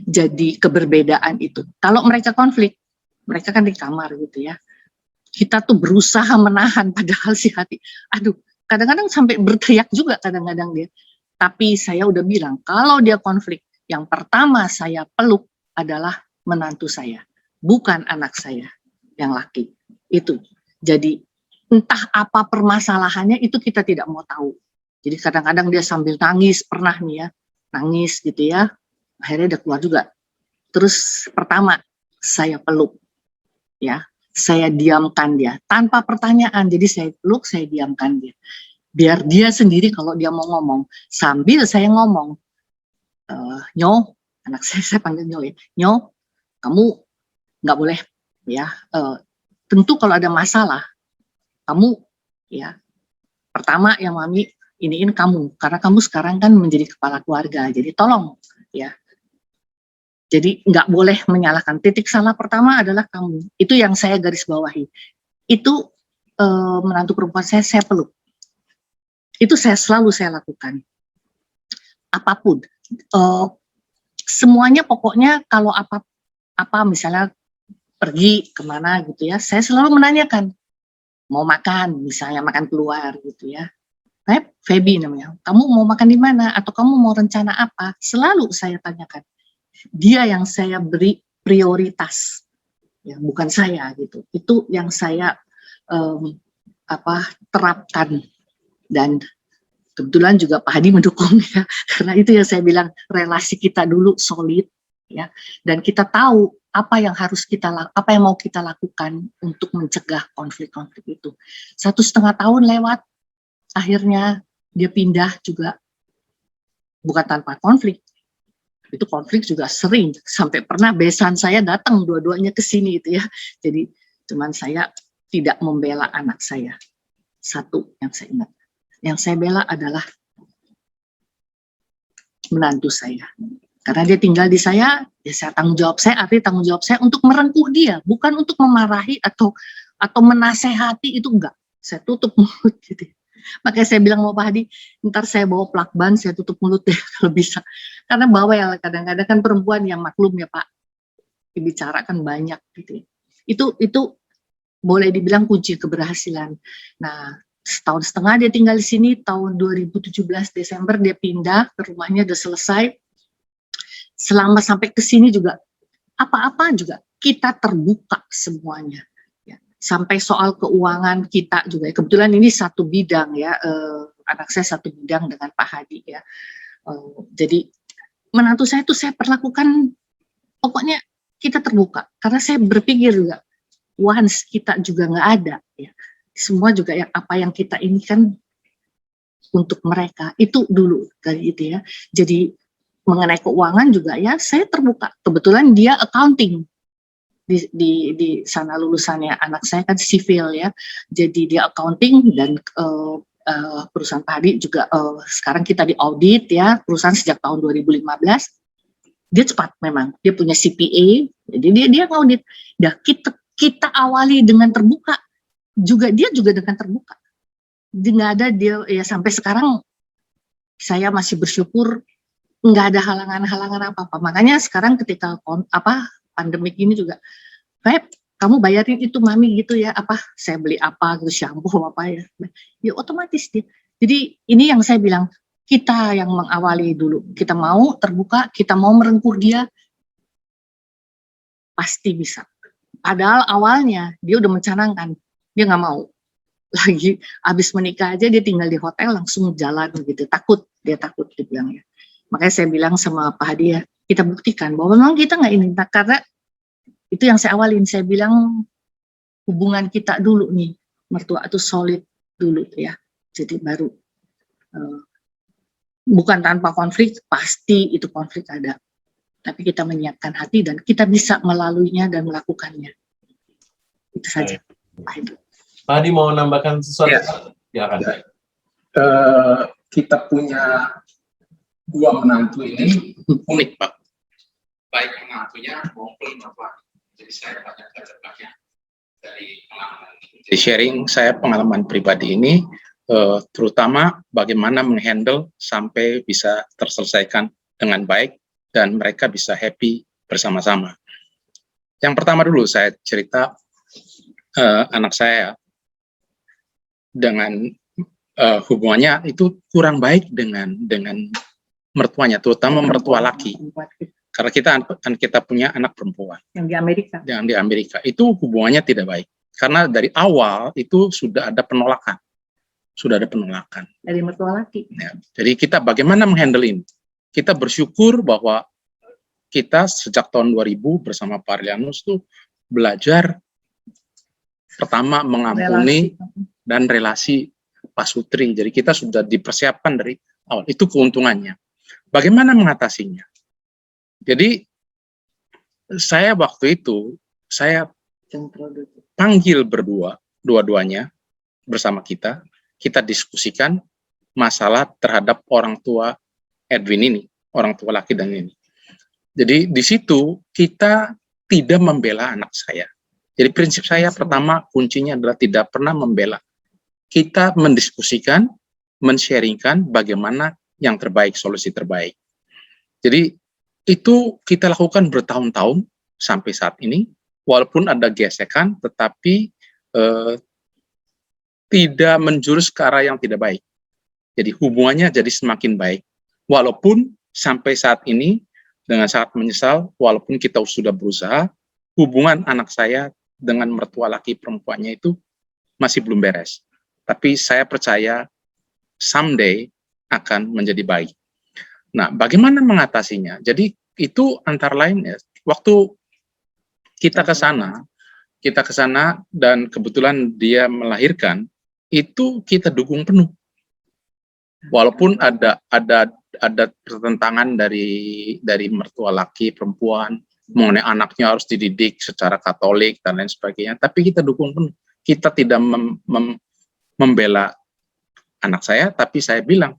Jadi keberbedaan itu. Kalau mereka konflik, mereka kan di kamar gitu ya. Kita tuh berusaha menahan, padahal si hati, aduh, kadang-kadang sampai berteriak juga kadang-kadang dia. Tapi saya udah bilang, kalau dia konflik, yang pertama saya peluk adalah menantu saya, bukan anak saya yang laki. Itu. Jadi entah apa permasalahannya itu kita tidak mau tahu. Jadi kadang-kadang dia sambil nangis, pernah nih ya, nangis gitu ya, akhirnya udah keluar juga. Terus pertama, saya peluk, ya, saya diamkan dia, tanpa pertanyaan, jadi saya peluk, saya diamkan dia. Biar dia sendiri kalau dia mau ngomong, sambil saya ngomong, Nyo, anak saya panggil Nyo ya, Nyo, kamu nggak boleh, ya, tentu kalau ada masalah, kamu, ya, pertama yang mami iniin kamu, karena kamu sekarang kan menjadi kepala keluarga, jadi tolong, ya. Jadi nggak boleh menyalahkan. Titik salah pertama adalah kamu. Itu yang saya garis bawahi. Itu menantu perempuan saya peluk. Itu selalu saya lakukan. Apapun. Semuanya pokoknya kalau apa misalnya pergi kemana gitu ya, saya selalu menanyakan. Mau makan, misalnya makan keluar gitu ya. Feby namanya, kamu mau makan di mana atau kamu mau rencana apa? Selalu saya tanyakan. Dia yang saya beri prioritas, ya bukan saya gitu. Itu yang saya terapkan, dan kebetulan juga Pak Hadi mendukung ya, karena itu yang saya bilang relasi kita dulu solid ya, dan kita tahu apa yang mau kita lakukan untuk mencegah konflik-konflik itu. 1,5 tahun lewat. Akhirnya dia pindah juga, bukan tanpa konflik. Itu konflik juga sering, sampai pernah besan saya datang dua-duanya ke sini itu ya. Jadi cuman saya tidak membela anak saya. Satu yang saya ingat. Yang saya bela adalah menantu saya. Karena dia tinggal di saya, ya saya tanggung jawab saya, artinya tanggung jawab saya untuk merengkuh dia, bukan untuk memarahi atau menasehati, itu enggak. Saya tutup mulut gitu. Makanya saya bilang sama Pak Hadi, ntar saya bawa plakban, saya tutup mulut deh kalau bisa. Karena bawel, kadang-kadang kan perempuan yang maklum ya Pak, dibicarakan banyak gitu. Itu boleh dibilang kunci keberhasilan. Nah, 1,5 tahun dia tinggal di sini, tahun 2017 Desember dia pindah ke rumahnya, udah selesai. Selama sampai ke sini juga, apa-apa juga kita terbuka semuanya. Sampai soal keuangan kita juga, kebetulan ini satu bidang ya, anak saya satu bidang dengan Pak Hadi ya, jadi menantu saya itu saya perlakukan, pokoknya kita terbuka, karena saya berpikir juga, once kita juga nggak ada ya, semua juga apa yang kita ini kan untuk mereka, itu dulu dari itu ya. Jadi mengenai keuangan juga ya, saya terbuka, kebetulan dia accounting, di sana lulusannya, anak saya kan sivil ya, jadi dia accounting, dan perusahaan Pak Hadi juga sekarang kita di audit ya, perusahaan sejak tahun 2015, dia cepat memang, dia punya CPA, jadi dia ngaudit. Nah, kita awali dengan terbuka, dia juga dengan terbuka, nggak ada dia ya, sampai sekarang saya masih bersyukur nggak ada halangan-halangan apa-apa. Makanya sekarang ketika pandemik ini juga, kamu bayarin itu mami gitu ya, saya beli apa gitu, shampoo apa ya otomatis dia. Jadi ini yang saya bilang, kita yang mengawali dulu, kita mau terbuka, kita mau merengkuh dia, pasti bisa. Padahal awalnya dia udah mencanangkan, dia nggak mau lagi, habis menikah aja dia tinggal di hotel langsung jalan gitu, dia takut dibilangnya. Makanya saya bilang sama Pak Hadi ya, kita buktikan bahwa memang kita nggak ini, karena itu yang saya awalin, saya bilang hubungan kita dulu nih, mertua itu solid dulu ya, jadi baru bukan tanpa konflik, pasti itu konflik ada, tapi kita menyiapkan hati dan kita bisa melaluinya dan melakukannya. Itu saja. Pak Hadi mau nambahkan sesuatu? Ya kan. Kita punya 2 menantu ini unik Pak, baik menantunya maupun Bapak. Jadi saya banyak belajarnya. Di sharing saya pengalaman pribadi ini, terutama bagaimana menghandle sampai bisa terselesaikan dengan baik dan mereka bisa happy bersama-sama. Yang pertama dulu saya cerita anak saya dengan hubungannya itu kurang baik dengan mertuanya, terutama mertua laki. Karena kita punya anak perempuan. Yang di Amerika. Yang di Amerika itu hubungannya tidak baik. Karena dari awal itu sudah ada penolakan. Dari mertua laki. Ya, jadi kita bagaimana menghandle ini? Kita bersyukur bahwa kita sejak tahun 2000 bersama Pak Arlianus tuh belajar pertama mengampuni dan relasi pasutri. Jadi kita sudah dipersiapkan dari awal. Itu keuntungannya. Bagaimana mengatasinya? Jadi saya waktu itu saya panggil dua-duanya bersama kita diskusikan masalah terhadap orang tua Edwin ini, orang tua laki dan ini. Jadi di situ kita tidak membela anak saya. Jadi prinsip saya pertama kuncinya adalah tidak pernah membela. Kita mendiskusikan, men-sharingkan bagaimana yang terbaik, solusi terbaik. Jadi itu kita lakukan bertahun-tahun sampai saat ini, walaupun ada gesekan, tetapi tidak menjurus ke arah yang tidak baik. Jadi hubungannya jadi semakin baik. Walaupun sampai saat ini, dengan sangat menyesal, walaupun kita sudah berusaha, hubungan anak saya dengan mertua laki perempuannya itu masih belum beres. Tapi saya percaya someday akan menjadi baik. Nah, bagaimana mengatasinya? Jadi itu antara lain ya, waktu kita ke sana dan kebetulan dia melahirkan, itu kita dukung penuh. Walaupun ada pertentangan dari mertua laki perempuan mengenai anaknya harus dididik secara Katolik dan lain sebagainya, tapi kita dukung penuh. Kita tidak membela anak saya, tapi saya bilang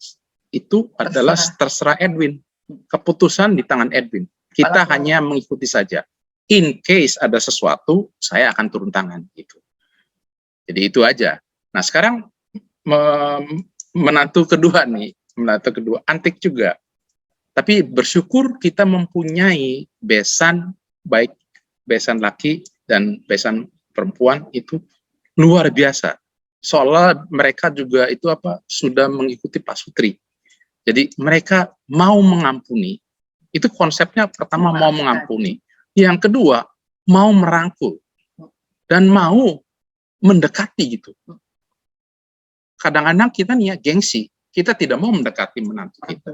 itu adalah terserah Edwin. Keputusan di tangan Edwin. Kita hanya mengikuti saja. In case ada sesuatu, saya akan turun tangan. Gitu. Jadi itu aja. Nah sekarang menantu kedua, antik juga. Tapi bersyukur kita mempunyai besan, baik besan laki dan besan perempuan itu luar biasa. Soalnya mereka juga itu sudah mengikuti pasutri. Jadi mereka mau mengampuni. Itu konsepnya pertama mau mengampuni. Yang kedua mau merangkul dan mau mendekati gitu. Kadang-kadang kita nih ya gengsi, kita tidak mau mendekati menantu kita,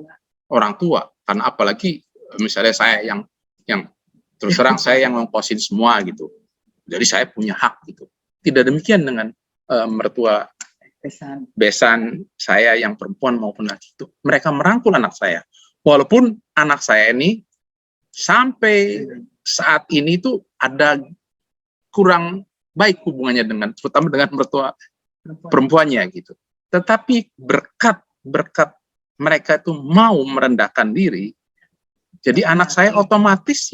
orang tua, karena apalagi misalnya saya yang terus terang saya yang ngongkosin semua gitu. Jadi saya punya hak gitu. Tidak demikian dengan mertua besan saya yang perempuan maupun laki itu. Mereka merangkul anak saya. Walaupun anak saya ini sampai saat ini tuh ada kurang baik hubungannya terutama dengan mertua perempuannya gitu. Tetapi berkat mereka itu mau merendahkan diri, jadi anak saya otomatis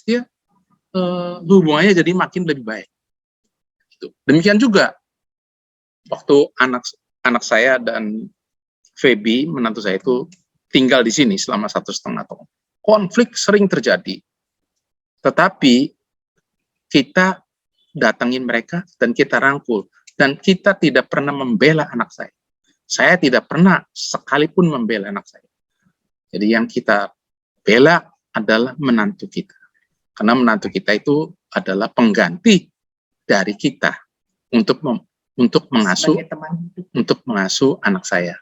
dia hubungannya jadi makin lebih baik. Gitu. Demikian juga waktu anak saya dan Feby menantu saya itu tinggal di sini selama 1,5 tahun. Konflik sering terjadi, tetapi kita datangin mereka dan kita rangkul. Dan kita tidak pernah membela anak saya. Saya tidak pernah sekalipun membela anak saya. Jadi yang kita bela adalah menantu kita. Karena menantu kita itu adalah pengganti dari kita untuk mengasuh anak saya.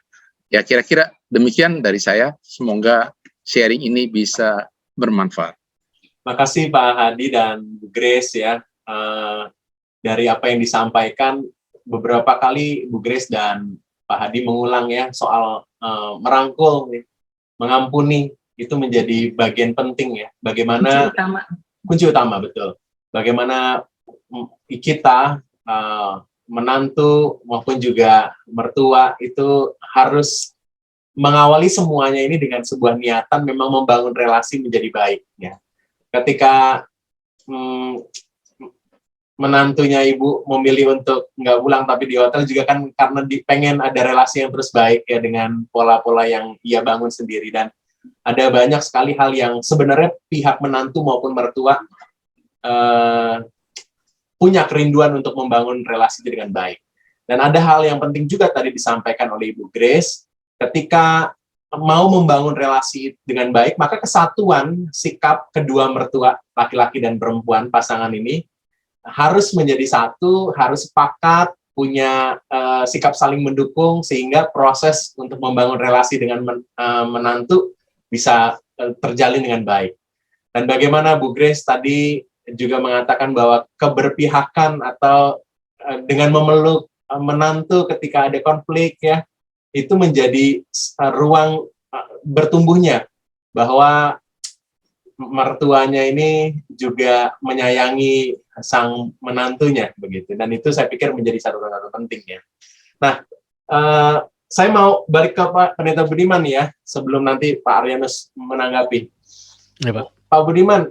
Ya kira-kira demikian dari saya. Semoga sharing ini bisa bermanfaat. Makasih Pak Hadi dan Bu Grace ya. Dari apa yang disampaikan, beberapa kali Bu Grace dan Pak Hadi mengulang ya soal merangkul, mengampuni, itu menjadi bagian penting ya. Bagaimana kunci utama betul. Bagaimana kita menantu maupun juga mertua itu harus mengawali semuanya ini dengan sebuah niatan memang membangun relasi menjadi baik ya. Ketika menantunya ibu memilih untuk nggak pulang tapi di hotel juga kan karena pengen ada relasi yang terus baik ya dengan pola-pola yang ia bangun sendiri. Dan ada banyak sekali hal yang sebenarnya pihak menantu maupun mertua punya kerinduan untuk membangun relasi itu dengan baik. Dan ada hal yang penting juga tadi disampaikan oleh Ibu Grace, ketika mau membangun relasi dengan baik, maka kesatuan sikap kedua mertua, laki-laki dan perempuan, pasangan ini, harus menjadi satu, harus sepakat, punya sikap saling mendukung, sehingga proses untuk membangun relasi dengan menantu bisa terjalin dengan baik. Dan bagaimana Bu Grace tadi juga mengatakan bahwa keberpihakan atau dengan memeluk menantu ketika ada konflik ya, itu menjadi ruang bertumbuhnya, bahwa mertuanya ini juga menyayangi sang menantunya begitu. Dan itu saya pikir menjadi satu penting ya. Nah, saya mau balik ke Pak Pendeta Budiman ya, sebelum nanti Pak Arianus menanggapi. Ya, Pak. Pak Budiman,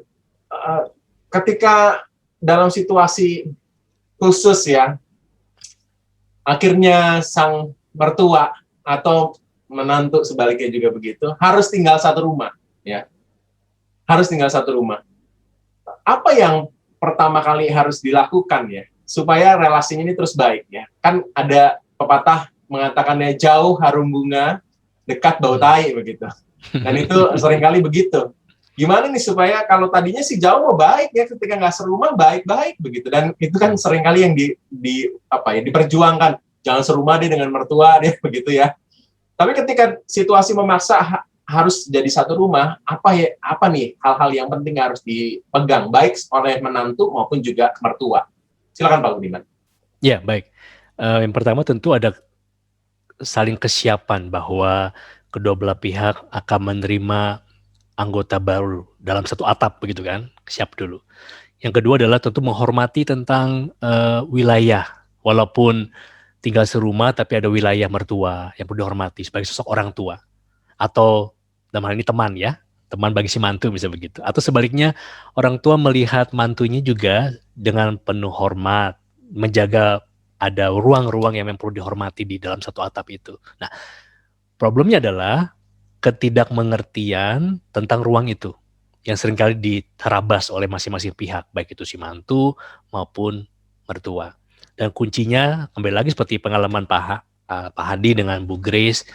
ketika dalam situasi khusus ya, akhirnya sang mertua atau menantu sebaliknya juga begitu, harus tinggal satu rumah ya. Harus tinggal satu rumah. Apa yang pertama kali harus dilakukan ya supaya relasinya ini terus baik ya? Kan ada pepatah mengatakannya jauh harum bunga, dekat bau tai begitu. Dan itu seringkali begitu. Gimana nih supaya kalau tadinya sih jauh mau baik ya, ketika nggak serumah baik-baik begitu. Dan itu kan seringkali yang diperjuangkan, jangan serumah deh dengan mertua deh begitu ya. Tapi ketika situasi memaksa harus jadi satu rumah, apa nih hal-hal yang penting harus dipegang baik oleh menantu maupun juga mertua? Silakan Pak Budiman. Ya, baik. Yang pertama tentu ada saling kesiapan bahwa kedua belah pihak akan menerima anggota baru dalam satu atap begitu kan, siap dulu. Yang kedua adalah tentu menghormati tentang wilayah, walaupun tinggal serumah tapi ada wilayah mertua yang perlu dihormati sebagai sosok orang tua, atau dalam hal ini teman ya, teman bagi si mantu bisa begitu. Atau sebaliknya orang tua melihat mantunya juga dengan penuh hormat, menjaga ada ruang-ruang yang perlu dihormati di dalam satu atap itu. Nah, problemnya adalah ketidakmengertian tentang ruang itu yang seringkali diterabas oleh masing-masing pihak, baik itu si mantu maupun mertua. Dan kuncinya kembali lagi seperti pengalaman Pak Hadi dengan Bu Grace,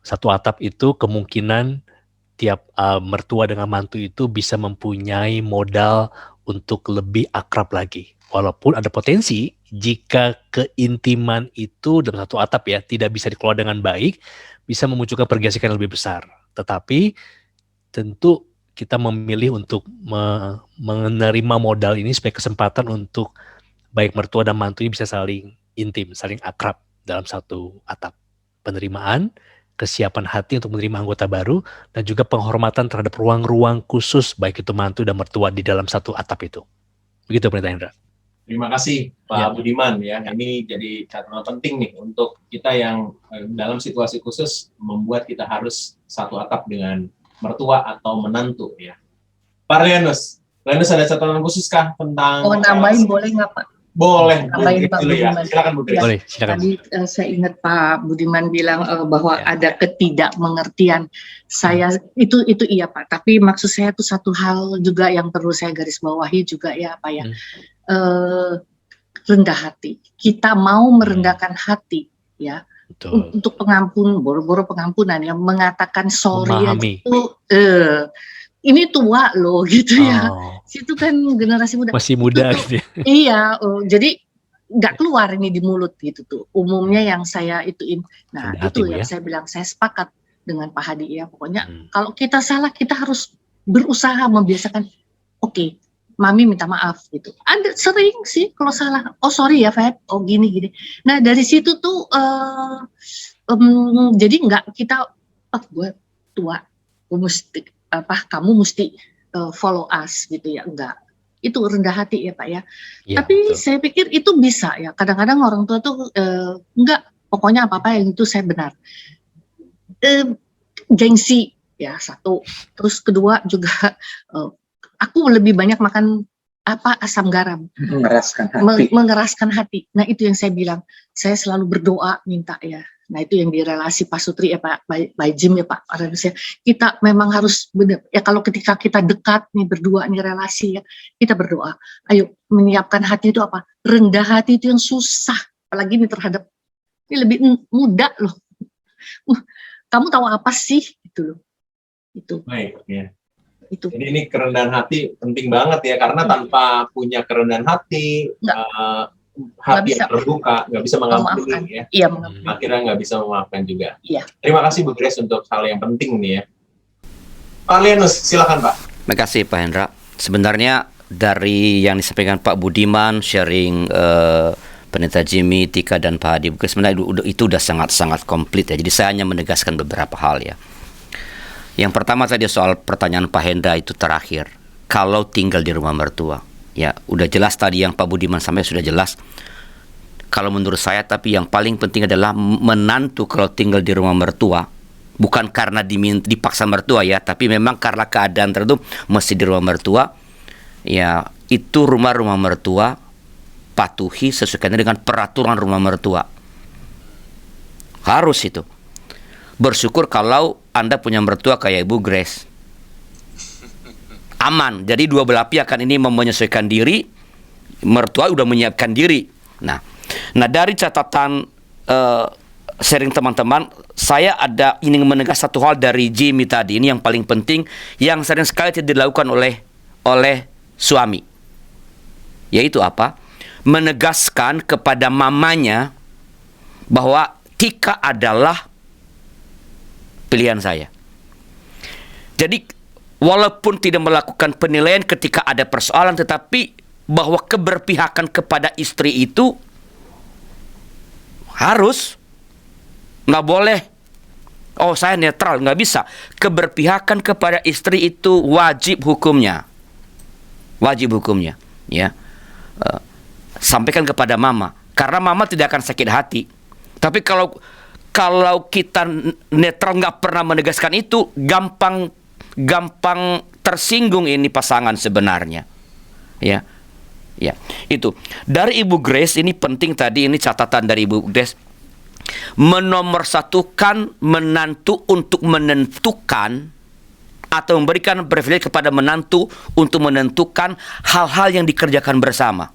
satu atap itu kemungkinan tiap mertua dengan mantu itu bisa mempunyai modal untuk lebih akrab lagi. Walaupun ada potensi jika keintiman itu dalam satu atap ya tidak bisa dikelola dengan baik, bisa memunculkan pergesekan yang lebih besar. Tetapi tentu kita memilih untuk menerima modal ini sebagai kesempatan untuk baik mertua dan mantu ini bisa saling intim, saling akrab dalam satu atap. Penerimaan, kesiapan hati untuk menerima anggota baru, dan juga penghormatan terhadap ruang-ruang khusus baik itu mantu dan mertua di dalam satu atap itu. Begitu Pendeta Hendra. Terima kasih Pak Budiman ya. Ini jadi catatan penting nih untuk kita yang dalam situasi khusus membuat kita harus satu atap dengan mertua atau menantu ya. Pak Arianus ada catatan khusus kah tentang? Oh, nambahin boleh nggak Pak? Boleh. Nambahin Pak ya. Budiman. Silakan Bu Grace. Boleh, silakan. Tadi saya ingat Pak Budiman bilang bahwa ada ketidakmengertian. Saya itu iya Pak. Tapi maksud saya itu satu hal juga yang perlu saya garis bawahi juga ya Pak ya. Rendah hati. Kita mau merendahkan hati ya. Betul. Untuk pengampun, boro-boro pengampunan yang mengatakan sorry itu ini tua loh gitu ya. Situ kan generasi muda. Masih muda gitu ya. Iya, jadi nggak keluar ini di mulut gitu tuh. Umumnya yang saya ituin. Nah, itu yang saya bilang, saya sepakat dengan Pak Hadi ya. Pokoknya kalau kita salah kita harus berusaha membiasakan oke, Mami minta maaf gitu. Ada sering sih kalau salah, oh sorry ya Feb, oh gini. Nah dari situ tuh jadi nggak kita, gue tua, gue mesti kamu mesti follow us gitu ya, enggak. Itu rendah hati ya Pak ya. Tapi betul. Saya pikir itu bisa ya. Kadang-kadang orang tua tuh enggak, pokoknya apa-apa yang itu saya benar. Gengsi ya satu. Terus kedua juga aku lebih banyak makan asam garam, Mengeraskan hati. mengeraskan hati. Nah itu yang saya bilang, saya selalu berdoa minta ya. Nah itu yang di relasi Pak Sutri ya Pak, by Jim ya Pak. Kita memang harus benar ya, kalau ketika kita dekat nih berdua nih relasi ya, kita berdoa. Ayo menyiapkan hati itu apa? Rendah hati itu yang susah, apalagi ini terhadap ini lebih muda loh. Kamu tahu apa sih itu loh? Itu. Baik, ya. Itu. Jadi ini kerendahan hati penting banget ya, karena tanpa punya kerendahan hati, hati yang terbuka, nggak bisa mengampuni ya. Iya, mengampuni. Akhirnya nggak bisa memaafkan juga. Iya. Terima kasih Bu Grace untuk hal yang penting nih ya. Pak Lianus, silakan Pak. Terima kasih Pak Hendra. Sebenarnya dari yang disampaikan Pak Budiman, sharing Pendeta Jimmy, Tika, dan Pak Hadi, sebenarnya itu udah sangat-sangat komplit ya. Jadi saya hanya menegaskan beberapa hal ya. Yang pertama tadi soal pertanyaan Pak Hendra itu terakhir. Kalau tinggal di rumah mertua, ya udah jelas tadi yang Pak Budiman sampai sudah jelas. Kalau menurut saya, tapi yang paling penting adalah menantu kalau tinggal di rumah mertua, bukan karena dipaksa mertua ya, tapi memang karena keadaan tertentu mesti di rumah mertua. Ya itu rumah mertua patuhi sesuai dengan peraturan rumah mertua. Harus itu. Bersyukur kalau Anda punya mertua kayak Ibu Grace. Aman. Jadi dua belah pihak kan ini menyesuaikan diri. Mertua udah menyiapkan diri. Nah dari catatan sharing teman-teman, saya ingin menegas satu hal dari Jimmy tadi. Ini yang paling penting, yang sering sekali tidak dilakukan oleh suami. Yaitu apa? Menegaskan kepada mamanya bahwa Tika adalah pilihan saya. Jadi walaupun tidak melakukan penilaian ketika ada persoalan, tetapi bahwa keberpihakan kepada istri itu harus, nggak boleh. Oh saya netral, nggak bisa. Keberpihakan kepada istri itu wajib hukumnya, ya. Sampaikan kepada mama, karena mama tidak akan sakit hati. Tapi kalau kita netral nggak pernah menegaskan itu, gampang tersinggung ini pasangan sebenarnya, ya itu. Dari Ibu Grace ini penting tadi, ini catatan dari Ibu Grace, menomorsatukan menantu untuk menentukan atau memberikan privilege kepada menantu untuk menentukan hal-hal yang dikerjakan bersama.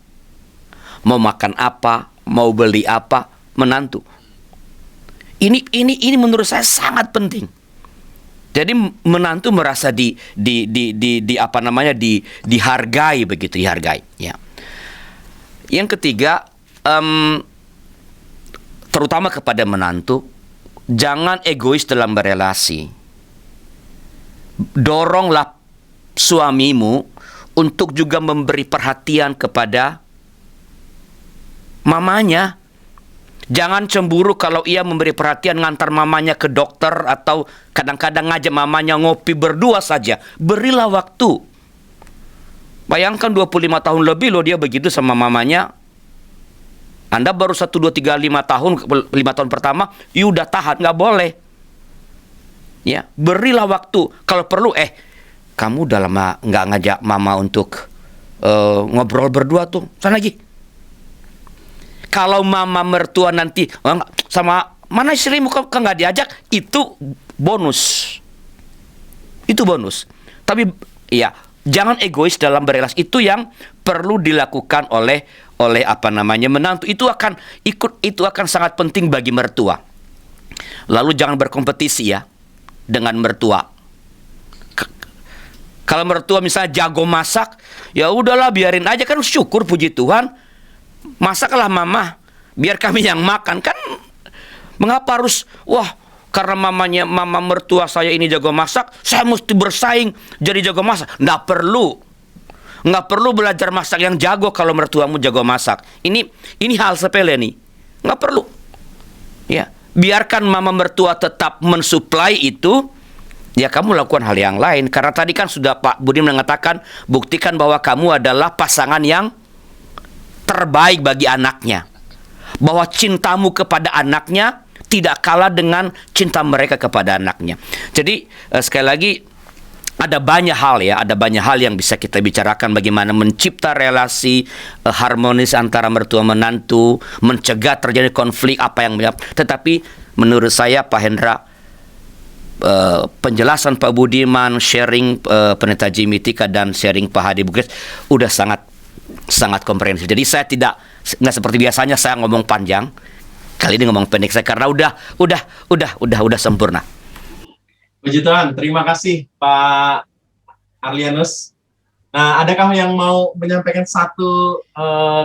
Mau makan apa, mau beli apa, menantu. Ini menurut saya sangat penting. Jadi menantu merasa dihargai begitu, dihargai. Ya. Yang ketiga, terutama kepada menantu, jangan egois dalam berelasi. Doronglah suamimu untuk juga memberi perhatian kepada mamanya. Jangan cemburu kalau ia memberi perhatian ngantar mamanya ke dokter atau kadang-kadang ngajak mamanya ngopi berdua saja. Berilah waktu. Bayangkan 25 tahun lebih loh dia begitu sama mamanya. Anda baru 1, 2, 3, 5 tahun, 5 tahun pertama, you udah tahan, nggak boleh. Ya, berilah waktu. Kalau perlu, kamu udah lama nggak ngajak mama untuk ngobrol berdua tuh, sana lagi. Kalau mama mertua nanti sama mana istrimu kok nggak diajak, itu bonus. Itu bonus. Tapi ya jangan egois dalam berelasi. Itu yang perlu dilakukan oleh menantu. Itu akan sangat penting bagi mertua. Lalu jangan berkompetisi ya dengan mertua. Kalau mertua misalnya jago masak, ya udahlah biarin aja, kan syukur puji Tuhan. Masaklah mama, biar kami yang makan. Kan mengapa harus karena mama mertua saya ini jago masak, saya mesti bersaing jadi jago masak. Nggak perlu belajar masak yang jago kalau mertuamu jago masak. Ini hal sepele nih, nggak perlu. Ya, biarkan mama mertua tetap mensuplai itu. Ya kamu lakukan hal yang lain. Karena tadi kan sudah Pak Budi mengatakan, buktikan bahwa kamu adalah pasangan yang terbaik bagi anaknya, bahwa cintamu kepada anaknya tidak kalah dengan cinta mereka kepada anaknya. Jadi sekali lagi, ada banyak hal ya, ada banyak hal yang bisa kita bicarakan bagaimana mencipta relasi harmonis antara mertua menantu, mencegah terjadi konflik apa yang tetapi menurut saya Pak Hendra, penjelasan Pak Budiman, sharing Pendeta Jimmy Tika dan sharing Pak Hadi Bugres udah sangat komprehensif. Jadi saya nggak seperti biasanya saya ngomong panjang. Kali ini ngomong pendek saya karena udah sempurna. Puji Tuhan, terima kasih Pak Arlianus. Nah, adakah yang mau menyampaikan satu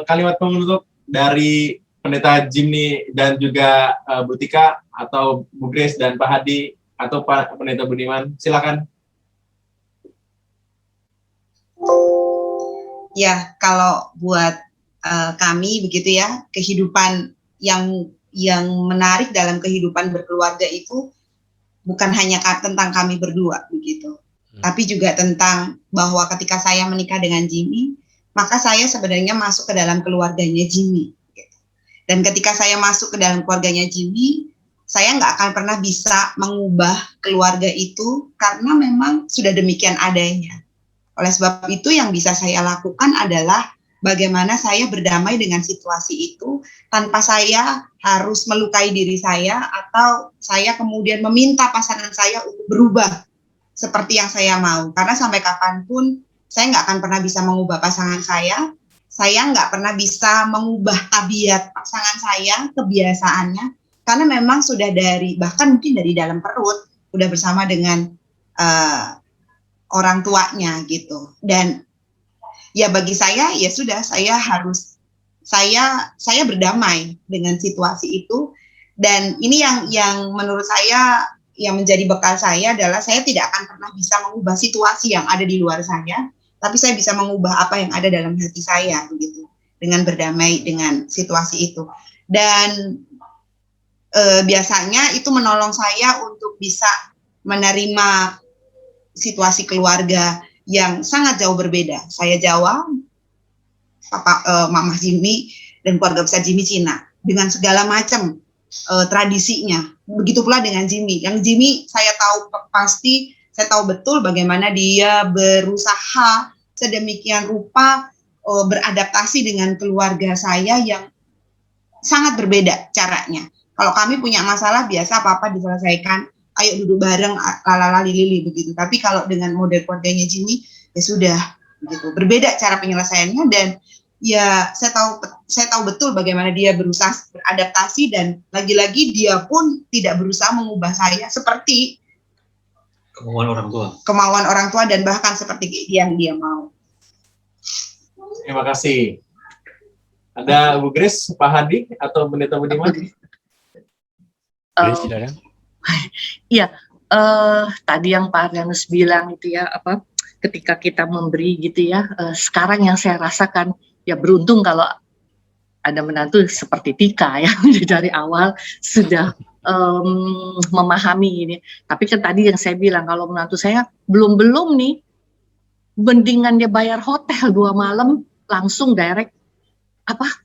kalimat penutup dari Pendeta Jimmy dan juga Bu Tika atau Bu Grace dan Pak Hadi atau Pak Pendeta Budiman? Silakan. Ya, kalau buat kami begitu ya, kehidupan yang menarik dalam kehidupan berkeluarga itu bukan hanya tentang kami berdua begitu, tapi juga tentang bahwa ketika saya menikah dengan Jimmy, maka saya sebenarnya masuk ke dalam keluarganya Jimmy. Gitu. Dan ketika saya masuk ke dalam keluarganya Jimmy, saya nggak akan pernah bisa mengubah keluarga itu karena memang sudah demikian adanya. Oleh sebab itu yang bisa saya lakukan adalah bagaimana saya berdamai dengan situasi itu tanpa saya harus melukai diri saya atau saya kemudian meminta pasangan saya untuk berubah seperti yang saya mau. Karena sampai kapanpun saya nggak akan pernah bisa mengubah pasangan saya nggak pernah bisa mengubah tabiat pasangan saya, kebiasaannya, karena memang sudah bahkan mungkin dari dalam perut, udah bersama dengan orang tuanya gitu. Dan ya bagi saya ya sudah saya berdamai dengan situasi itu, dan ini yang menurut saya yang menjadi bekal saya adalah saya tidak akan pernah bisa mengubah situasi yang ada di luar saya, tapi saya bisa mengubah apa yang ada dalam hati saya begitu, dengan berdamai dengan situasi itu. Dan biasanya itu menolong saya untuk bisa menerima situasi keluarga yang sangat jauh berbeda. Saya Jawa, Mama Jimmy, dan keluarga besar Jimmy Cina dengan segala macam tradisinya. Begitu pula dengan Jimmy. Yang Jimmy saya tahu betul bagaimana dia berusaha sedemikian rupa beradaptasi dengan keluarga saya yang sangat berbeda caranya. Kalau kami punya masalah biasa apa-apa diselesaikan, ayo duduk bareng, lalala lili begitu. Tapi kalau dengan model keluarganya Jimmy, ya sudah begitu. Berbeda cara penyelesaiannya, dan ya saya tahu betul bagaimana dia berusaha beradaptasi, dan lagi-lagi dia pun tidak berusaha mengubah saya seperti kemauan orang tua dan bahkan seperti yang dia mau. Terima kasih. Ada Bu Grace, Pak Hadi, atau Pendeta Budiman? Grace, silakan. Iya, tadi yang Pak Arlianus bilang itu ya, ketika kita memberi gitu ya, sekarang yang saya rasakan ya beruntung kalau ada menantu seperti Tika ya dari awal sudah memahami ini. Tapi kan tadi yang saya bilang kalau menantu saya belum nih, mendingan dia bayar hotel 2 malam langsung direct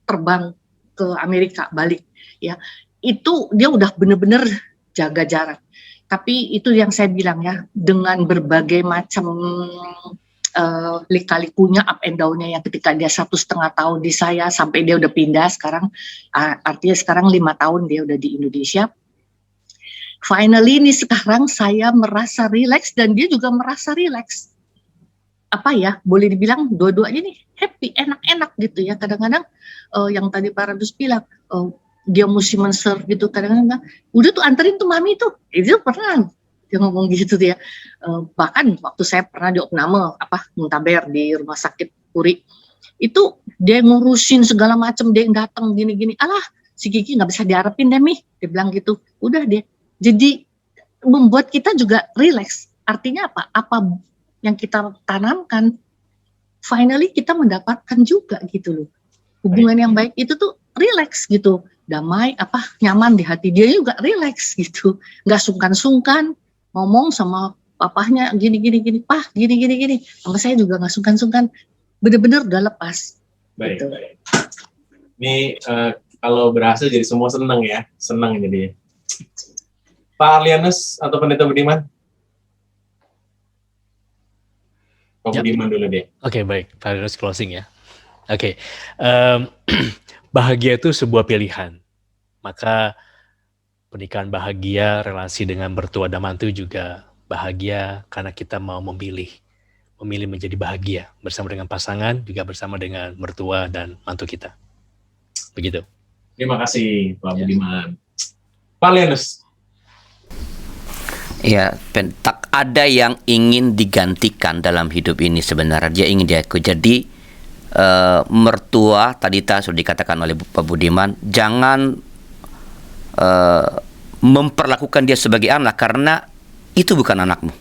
terbang ke Amerika balik ya. Itu dia udah bener-bener jaga jarak. Tapi itu yang saya bilang ya, dengan berbagai macam lika-likunya, up and down-nya, yang ketika dia 1,5 tahun di saya sampai dia udah pindah sekarang, artinya sekarang 5 tahun dia udah di Indonesia. Finally nih sekarang saya merasa rileks dan dia juga merasa rileks. Boleh dibilang dua-duanya nih happy, enak-enak gitu ya. Kadang-kadang yang tadi Pak Radus bilang, dia mesti men-serve gitu, kadang-kadang udah tuh anterin tuh mami tuh, itu pernah dia ngomong gitu dia. Bahkan waktu saya pernah di opname muntaber di rumah sakit Puri, itu dia ngurusin segala macam, dia yang datang gini-gini, si Kiki nggak bisa diharapin deh Mi, dia bilang gitu. Udah dia, jadi membuat kita juga relax. Artinya apa yang kita tanamkan finally kita mendapatkan juga gitu loh. Hubungan yang baik itu tuh relax gitu, damai, nyaman di hati. Dia juga relax gitu, nggak sungkan-sungkan ngomong sama papahnya gini, Pah gini. Sama saya juga nggak sungkan-sungkan, bener-bener udah lepas. Baik, gitu. Baik. Ini kalau berhasil jadi semua senang jadinya. Pak Arlianus atau Pendeta Budiman? Pak Ya. Budiman dulu deh. Oke, baik. Pak Linus closing ya. Oke. Bahagia itu sebuah pilihan. Maka pernikahan bahagia, relasi dengan mertua dan mantu juga bahagia karena kita mau memilih menjadi bahagia bersama dengan pasangan, juga bersama dengan mertua dan mantu kita. Begitu. Terima kasih Pak Ya. Budiman. Pak Lianus. Ya, tak ada yang ingin digantikan dalam hidup ini sebenarnya. Dia ingin diakui. Jadi mertua tadi sudah dikatakan oleh Pak Budiman, jangan memperlakukan dia sebagai anak karena itu bukan anakmu.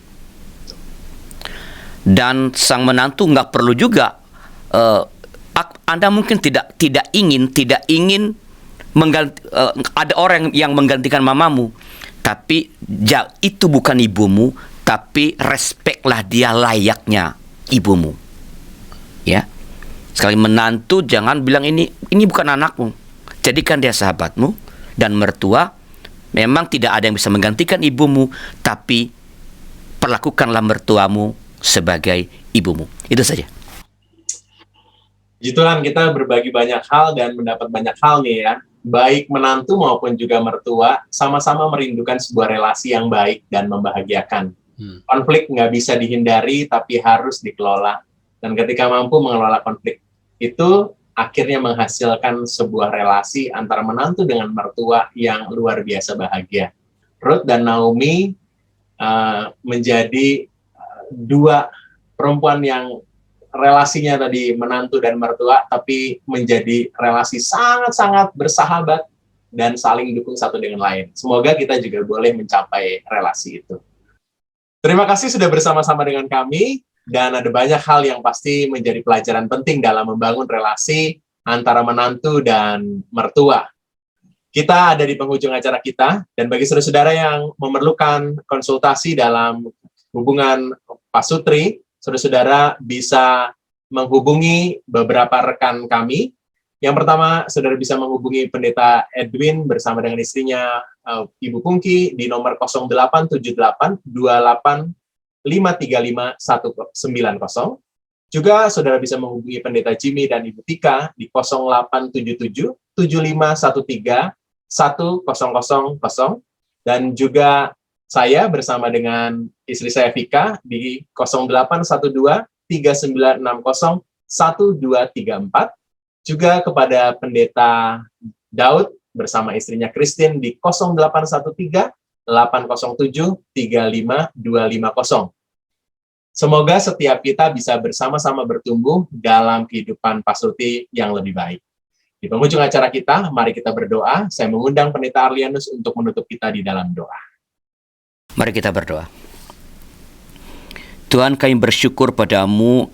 Dan sang menantu nggak perlu juga. Anda mungkin tidak ingin ada orang yang menggantikan mamamu, tapi itu bukan ibumu, tapi respeklah dia layaknya ibumu. Ya, sekali menantu jangan bilang ini bukan anakmu. Jadikan dia sahabatmu. Dan mertua memang tidak ada yang bisa menggantikan ibumu, tapi perlakukanlah mertuamu sebagai ibumu. Itu saja. Puji Tuhan, kita berbagi banyak hal dan mendapat banyak hal nih ya. Baik menantu maupun juga mertua sama-sama merindukan sebuah relasi yang baik dan membahagiakan. Konflik nggak bisa dihindari, tapi harus dikelola. Dan ketika mampu mengelola konflik itu, akhirnya menghasilkan sebuah relasi antara menantu dengan mertua yang luar biasa bahagia. Ruth dan Naomi menjadi dua perempuan yang relasinya tadi menantu dan mertua, tapi menjadi relasi sangat-sangat bersahabat dan saling dukung satu dengan lain. Semoga kita juga boleh mencapai relasi itu. Terima kasih sudah bersama-sama dengan kami, dan ada banyak hal yang pasti menjadi pelajaran penting dalam membangun relasi antara menantu dan mertua. Kita ada di penghujung acara kita, dan bagi saudara-saudara yang memerlukan konsultasi dalam hubungan pasutri, saudara-saudara bisa menghubungi beberapa rekan kami. Yang pertama, saudara bisa menghubungi Pendeta Edwin bersama dengan istrinya Ibu Pungki di nomor 0878 28 535 190. Juga saudara bisa menghubungi Pendeta Jimmy dan Ibu Tika di 0877 7513 1000, dan juga saya bersama dengan istri saya Vika di 0812 3960 1234. Juga kepada Pendeta Daud bersama istrinya Christine di 0813 807 35250. Semoga setiap kita bisa bersama-sama bertumbuh dalam kehidupan pasutri yang lebih baik. Di penghujung acara kita, mari kita berdoa. Saya mengundang Pendeta Arlianus untuk menutup kita di dalam doa. Mari kita berdoa. Tuhan, kami bersyukur padamu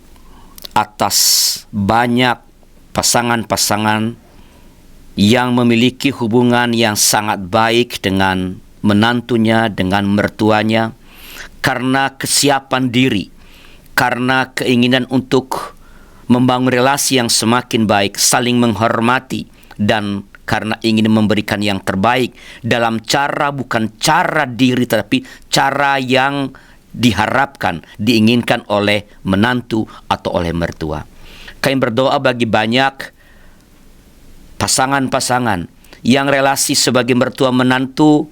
atas banyak pasangan-pasangan yang memiliki hubungan yang sangat baik dengan menantunya, dengan mertuanya, karena kesiapan diri, karena keinginan untuk membangun relasi yang semakin baik, saling menghormati, dan karena ingin memberikan yang terbaik dalam cara bukan cara diri, tapi cara yang diharapkan, diinginkan oleh menantu atau oleh mertua. Kami berdoa bagi banyak pasangan-pasangan yang relasi sebagai mertua menantu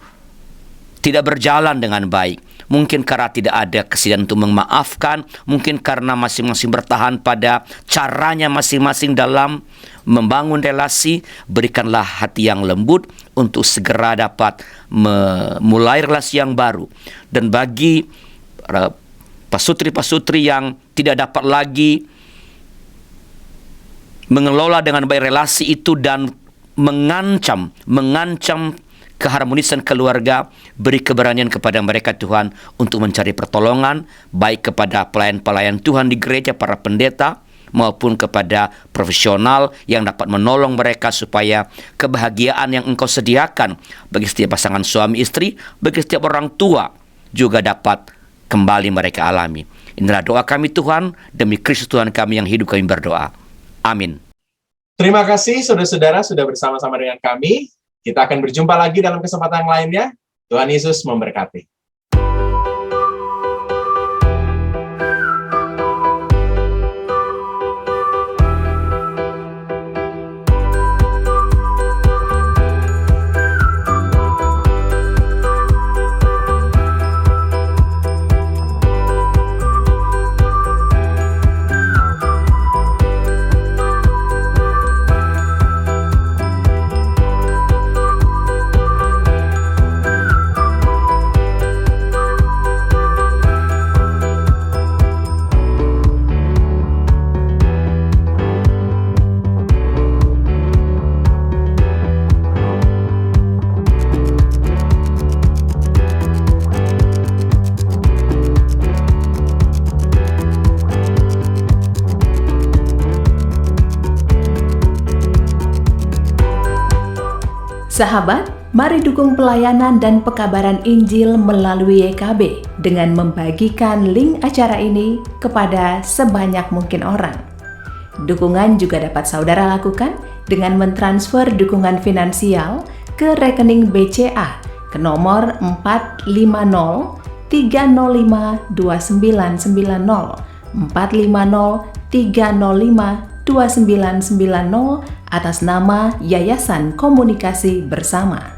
tidak berjalan dengan baik. Mungkin karena tidak ada kesediaan untuk memaafkan, mungkin karena masing-masing bertahan pada caranya masing-masing dalam membangun relasi. Berikanlah hati yang lembut untuk segera dapat memulai relasi yang baru. Dan bagi pasutri-pasutri yang tidak dapat lagi mengelola dengan baik relasi itu dan mengancam keharmonisan keluarga, beri keberanian kepada mereka Tuhan untuk mencari pertolongan, baik kepada pelayan-pelayan Tuhan di gereja, para pendeta, maupun kepada profesional yang dapat menolong mereka supaya kebahagiaan yang Engkau sediakan bagi setiap pasangan suami istri, bagi setiap orang tua juga dapat kembali mereka alami. Inilah doa kami Tuhan, demi Kristus Tuhan kami yang hidup kami berdoa. Amin. Terima kasih saudara-saudara sudah bersama-sama dengan kami. Kita akan berjumpa lagi dalam kesempatan lainnya. Tuhan Yesus memberkati. Sahabat, mari dukung pelayanan dan pekabaran Injil melalui YKB dengan membagikan link acara ini kepada sebanyak mungkin orang. Dukungan juga dapat saudara lakukan dengan mentransfer dukungan finansial ke rekening BCA ke nomor 450-305-2990 atas nama Yayasan Komunikasi Bersama.